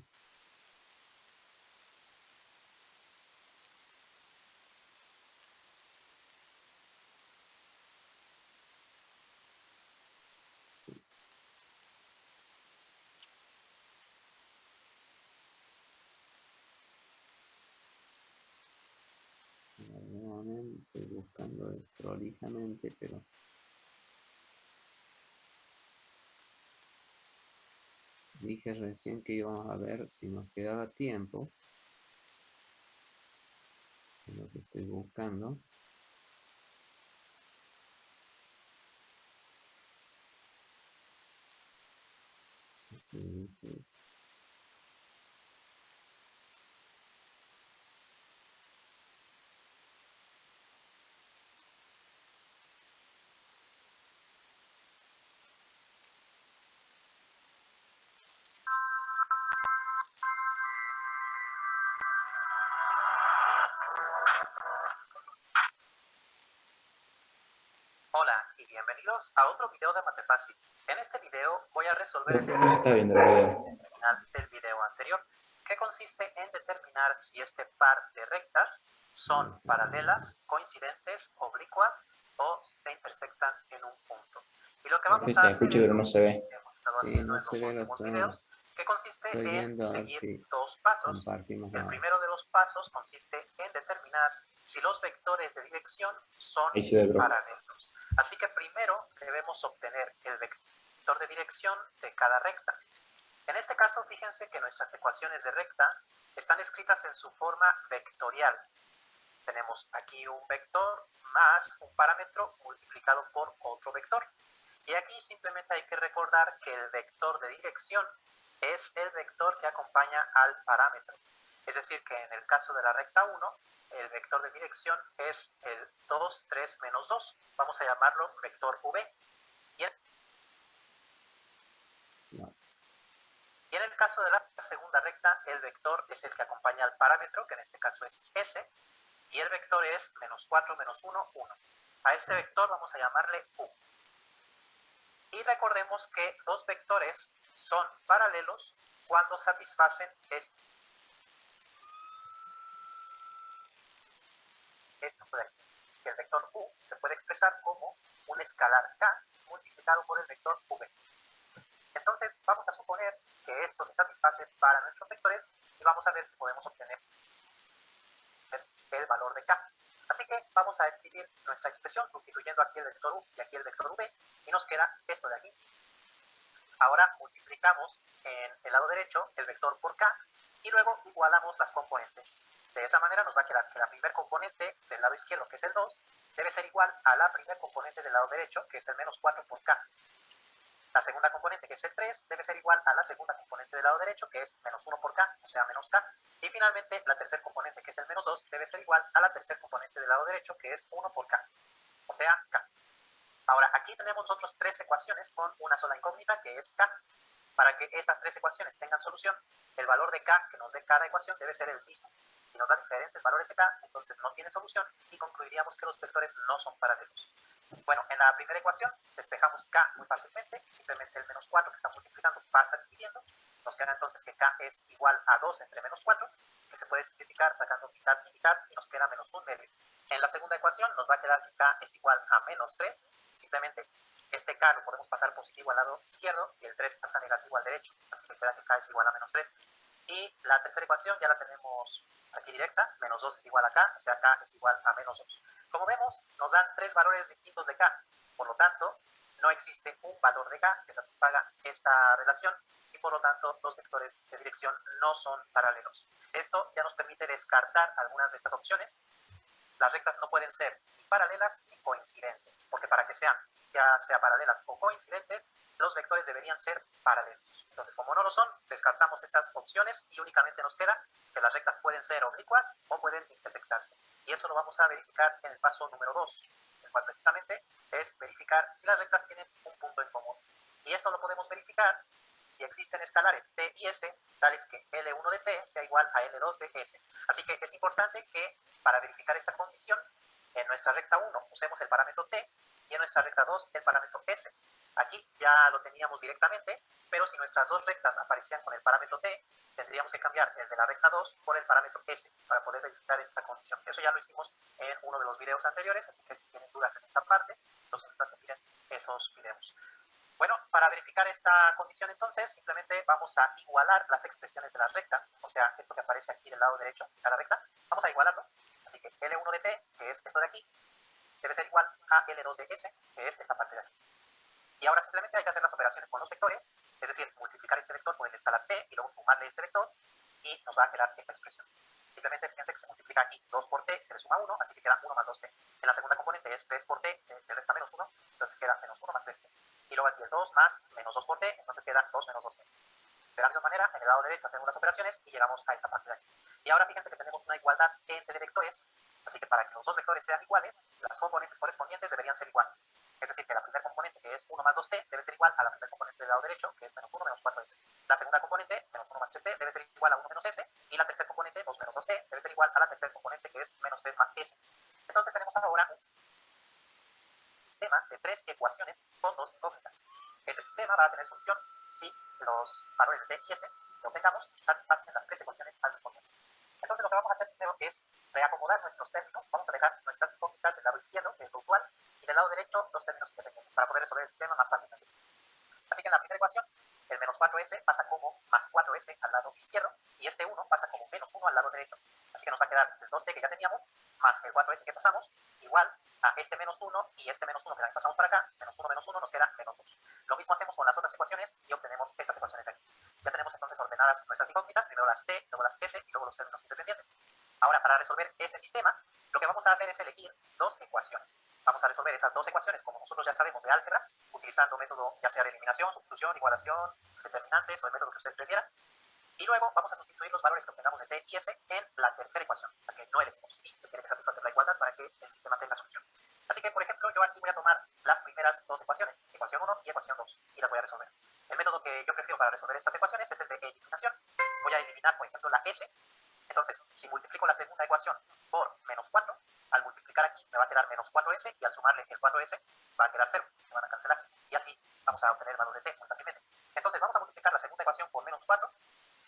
Nuevamente estoy buscando prolijamente, pero dije recién que íbamos a ver si nos quedaba tiempo. Es lo que estoy buscando. Hola y bienvenidos a otro video de Matefácil. En este video voy a resolver el Profe, no se está viendo el video. final del video anterior, que consiste en determinar si este par de rectas son paralelas, coincidentes, oblicuas o si se intersectan en un punto. Y lo que vamos a hacer es lo que hemos estado haciendo en los últimos videos, que consiste Estoy en viendo a ver seguir si dos pasos. compartimos El la... primero de los pasos consiste en determinar si los vectores de dirección son paralelos. Así que primero debemos obtener el vector de dirección de cada recta. En este caso, fíjense que nuestras ecuaciones de recta están escritas en su forma vectorial. Tenemos aquí un vector más un parámetro multiplicado por otro vector. Y aquí simplemente hay que recordar que el vector de dirección es el vector que acompaña al parámetro. Es decir, que en el caso de la recta 1, el vector de dirección es el 2, 3, menos 2. Vamos a llamarlo vector V. Y en el caso de la segunda recta, el vector es el que acompaña al parámetro, que en este caso es S, y el vector es menos 4, menos 1, 1. A este vector vamos a llamarle U. Y recordemos que los vectores son paralelos cuando satisfacen esto de aquí, que el vector U se puede expresar como un escalar K multiplicado por el vector V. Entonces vamos a suponer que esto se satisface para nuestros vectores y vamos a ver si podemos obtener el valor de K. Así que vamos a escribir nuestra expresión sustituyendo aquí el vector U y aquí el vector V y nos queda esto de aquí. Ahora multiplicamos en el lado derecho el vector por K y luego igualamos las componentes. De esa manera nos va a quedar que la primera componente del lado izquierdo, que es el 2, debe ser igual a la primera componente del lado derecho, que es el menos 4 por K. La segunda componente, que es el 3, debe ser igual a la segunda componente del lado derecho, que es menos 1 por K, o sea, menos K. Y finalmente, la tercera componente, que es el menos 2, debe ser igual a la tercera componente del lado derecho, que es 1 por K, o sea, K. Ahora, aquí tenemos nosotros tres ecuaciones con una sola incógnita, que es K. Para que estas tres ecuaciones tengan solución, el valor de K que nos dé cada ecuación debe ser el mismo. Si nos dan diferentes valores de K, entonces no tiene solución y concluiríamos que los vectores no son paralelos. Bueno, en la primera ecuación despejamos K muy fácilmente, simplemente el menos 4 que está multiplicando pasa dividiendo, nos queda entonces que K es igual a 2 entre menos 4, que se puede simplificar sacando mitad y mitad y nos queda menos 1 medio. En la segunda ecuación nos va a quedar que K es igual a menos 3, simplemente este K lo podemos pasar positivo al lado izquierdo y el 3 pasa negativo al derecho, así que queda que K es igual a menos 3. Y la tercera ecuación ya la tenemos aquí directa, menos 2 es igual a K, o sea, K es igual a menos 2. Como vemos, nos dan tres valores distintos de K, por lo tanto, no existe un valor de K que satisfaga esta relación y por lo tanto los vectores de dirección no son paralelos. Esto ya nos permite descartar algunas de estas opciones. Las rectas no pueden ser ni paralelas ni coincidentes, porque para que sean ya sea paralelas o coincidentes, los vectores deberían ser paralelos. Entonces, como no lo son, descartamos estas opciones y únicamente nos queda que las rectas pueden ser oblicuas o pueden intersectarse. Y eso lo vamos a verificar en el paso número 2, el cual precisamente es verificar si las rectas tienen un punto en común. Y esto lo podemos verificar si existen escalares T y S, tales que L1 de T sea igual a L2 de S. Así que es importante que para verificar esta condición, en nuestra recta 1 usemos el parámetro T y en nuestra recta 2 el parámetro S. Aquí ya lo teníamos directamente, pero si nuestras dos rectas aparecían con el parámetro T, tendríamos que cambiar el de la recta 2 por el parámetro S para poder verificar esta condición. Eso ya lo hicimos en uno de los videos anteriores, así que si tienen dudas en esta parte, los invito a que miren esos videos. Bueno, para verificar esta condición entonces, simplemente vamos a igualar las expresiones de las rectas, o sea, esto que aparece aquí del lado derecho de cada recta, vamos a igualarlo. Así que L1 de T, que es esto de aquí, debe ser igual a L2 de S, que es esta parte de aquí. Y ahora simplemente hay que hacer las operaciones con los vectores, es decir, multiplicar este vector por el escalar T y luego sumarle este vector y nos va a quedar esta expresión. Simplemente fíjense que se multiplica aquí 2 por T, se le suma 1, así que queda 1 más 2T. En la segunda componente es 3 por T, se le resta menos 1, entonces queda menos 1 más 3T. Y luego aquí es 2 más menos 2 por T, entonces queda 2 menos 2T. De la misma manera, en el lado derecho hacemos las operaciones y llegamos a esta parte de aquí. Y ahora fíjense que tenemos una igualdad entre vectores, así que para que los dos vectores sean iguales, las componentes correspondientes deberían ser iguales. Es decir, que la primera componente, que es 1 más 2t, debe ser igual a la primera componente del lado derecho, que es menos 1 menos 4s. La segunda componente, menos 1 más 3t, debe ser igual a 1 menos s, y la tercera componente, 2 menos 2t, debe ser igual a la tercera componente, que es menos 3 más s. Entonces tenemos ahora un sistema de tres ecuaciones con dos incógnitas. Este sistema va a tener solución si los valores de t y s que obtengamos satisfacen las tres ecuaciones al mismo tiempo. Entonces lo que vamos a hacer primero es reacomodar nuestros términos. Vamos a dejar nuestras incógnitas del lado izquierdo, que es lo usual, y del lado derecho los términos independientes para poder resolver el sistema más fácilmente. Así que en la primera ecuación, el menos 4s pasa como más 4s al lado izquierdo y este 1 pasa como menos 1 al lado derecho. Así que nos va a quedar el 2t que ya teníamos más el 4s que pasamos igual a este menos 1 y este menos 1 que también pasamos para acá, menos 1 nos queda menos 2. Lo mismo hacemos con las otras ecuaciones y obtenemos estas ecuaciones de aquí. Ya tenemos entonces ordenadas nuestras incógnitas, primero las t, luego las s y luego los términos independientes. Ahora, para resolver este sistema, lo que vamos a hacer es elegir dos ecuaciones. Vamos a resolver esas dos ecuaciones, como nosotros ya sabemos de álgebra, utilizando método ya sea de eliminación, sustitución, igualación, determinantes o el método que ustedes prefieran. Y luego vamos a sustituir los valores que obtengamos de t y s en la tercera ecuación, la que no elegimos. Y se tiene que satisfacer la igualdad para que el sistema tenga solución. Así que, por ejemplo, yo aquí voy a tomar las primeras dos ecuaciones, ecuación 1 y ecuación 2, y las voy a resolver. El método que yo prefiero para resolver estas ecuaciones es el de eliminación. Voy a eliminar, por ejemplo, la s. Entonces, si multiplico la segunda ecuación por menos 4, al multiplicar aquí me va a quedar menos 4s y al sumarle el 4s va a quedar 0, se van a cancelar. Y así vamos a obtener el valor de t muy fácilmente. Entonces, vamos a multiplicar la segunda ecuación por menos 4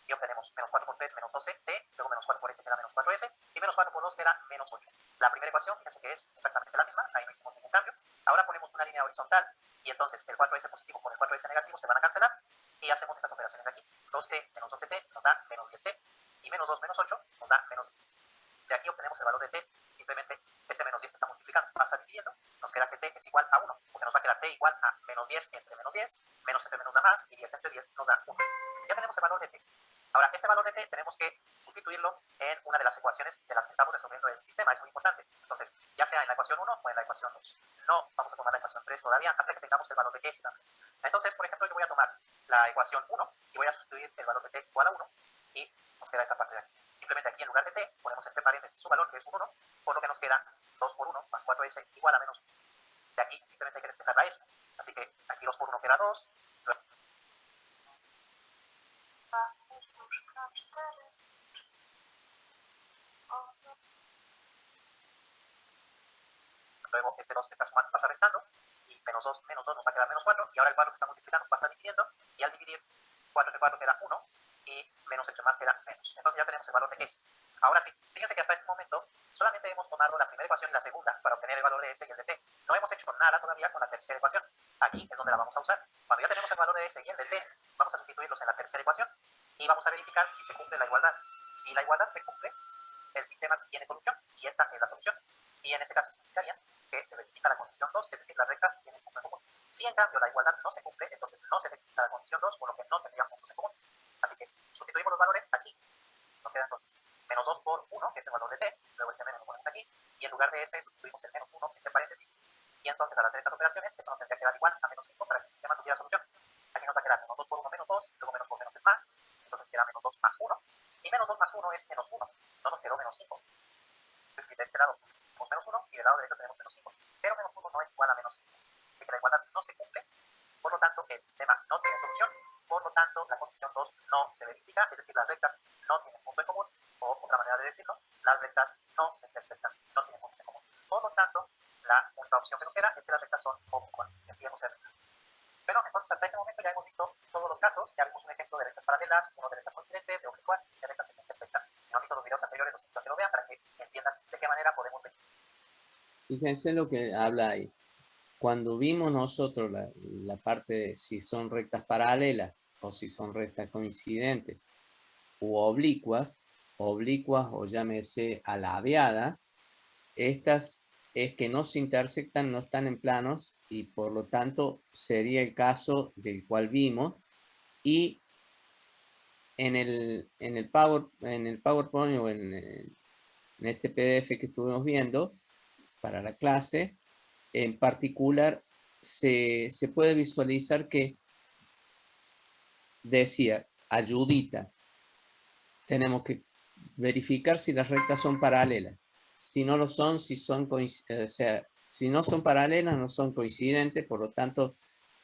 y obtenemos menos 4 por 3, menos 12t, luego menos 4 por s queda menos 4s, y menos 4 por 2 queda menos 8. La primera ecuación, fíjense que es exactamente la misma, ahí no hicimos ningún cambio. Ahora ponemos una línea horizontal, y entonces el 4s positivo con el 4s negativo se van a cancelar, y hacemos estas operaciones de aquí. 2t menos 12t nos da menos 10t, y menos 2 menos 8 nos da menos 10. De aquí obtenemos el valor de t, simplemente este menos 10 está multiplicando, pasa dividiendo, nos queda que t es igual a 1, porque nos va a quedar t igual a menos 10 entre menos 10, menos entre menos da más, y 10 entre 10 nos da 1. Ya tenemos el valor de t. Ahora, este valor de t tenemos que sustituirlo en una de las ecuaciones de las que estamos resolviendo el sistema, es muy importante. Entonces, ya sea en la ecuación 1 o en la ecuación 2. No vamos a tomar la ecuación 3 todavía hasta que tengamos el valor de s también. Entonces, por ejemplo, yo voy a tomar la ecuación 1 y voy a sustituir el valor de t igual a 1 y nos queda esta parte de aquí. Simplemente aquí en lugar de t ponemos entre paréntesis su valor, que es un 1, por lo que nos queda 2 por 1 más 4s igual a menos 1. De aquí simplemente hay que despejar la s. Así que aquí 2 por 1 queda 2. Luego este 2 que está sumando pasa restando, y menos 2 nos va a quedar menos 4, y ahora el 4 que está multiplicando pasa dividiendo, y al dividir 4 entre 4 queda 1, y menos entre más queda menos. Entonces ya tenemos el valor de s. Ahora sí, fíjense que hasta este momento solamente hemos tomado la primera ecuación y la segunda para obtener el valor de s y el de t. No hemos hecho nada todavía con la tercera ecuación. Aquí es donde la vamos a usar. Cuando ya tenemos el valor de s y el de t, vamos a sustituirlos en la tercera ecuación y vamos a verificar si se cumple la igualdad. Si la igualdad se cumple, el sistema tiene solución, y esta es la solución. Y en ese caso significaría que se verifica la condición 2, es decir, las rectas tienen punto en común. Si en cambio la igualdad no se cumple, entonces no se verifica la condición 2, por lo que no tendrían puntos en común. Así que sustituimos los valores aquí. Nos queda entonces menos 2 por 1, que es el valor de t, luego este menos lo ponemos aquí, y en lugar de s sustituimos el menos 1 entre paréntesis, y entonces al hacer estas operaciones, eso nos tendría que dar igual a menos 5 para que el sistema tuviera solución. Aquí nos va a quedar menos 2 por 1 menos 2, luego menos por menos es más, entonces queda menos 2 más 1, y menos 2 más 1 es menos 1, no nos quedó menos 5. Entonces de este lado tenemos menos 1 y del lado derecho tenemos menos 5, pero menos 1 no es igual a menos 5, así que la igualdad no se cumple, por lo tanto el sistema no tiene solución, por lo tanto la condición 2 no se verifica, es decir, las rectas no tienen punto en común, o otra manera de decirlo, las rectas no se intersectan, no tienen puntos en común. Por lo tanto, la única opción que nos queda es que las rectas son oblicuas, y así hemos terminado. Pero entonces hasta este momento ya hemos visto todos los casos, ya vimos un ejemplo de rectas paralelas, uno de rectas coincidentes, de oblicuas y de rectas que se intersectan. Si no han visto los videos anteriores, los invito a que lo vean para que entiendan de qué manera podemos ver. Fíjense lo que habla ahí. Cuando vimos nosotros la parte de si son rectas paralelas o si son rectas coincidentes u oblicuas o llámese alabeadas, estas es que no se intersectan, no están en planos y por lo tanto sería el caso del cual vimos, y en el PowerPoint o en este PDF que estuvimos viendo para la clase, en particular se puede visualizar que decía, ayudita, tenemos que verificar si las rectas son paralelas. Si no lo son, si no son paralelas, no son coincidentes, por lo tanto,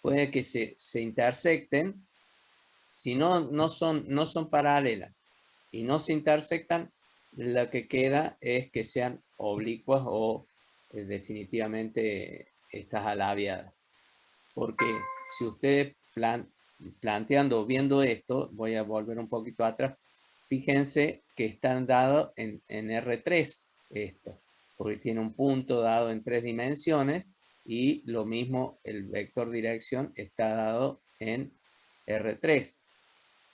puede que se intersecten. Si no son paralelas y no se intersectan, lo que queda es que sean oblicuas o definitivamente estas alabeadas. porque si ustedes planteando, viendo esto, voy a volver un poquito atrás, fíjense que están dados en R3 esto, porque tiene un punto dado en 3 dimensiones y lo mismo el vector dirección está dado en R3.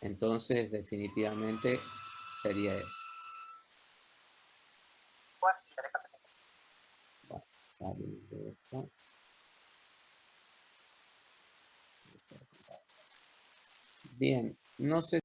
Entonces, definitivamente sería eso. Bueno, salir de esto. Bien, no sé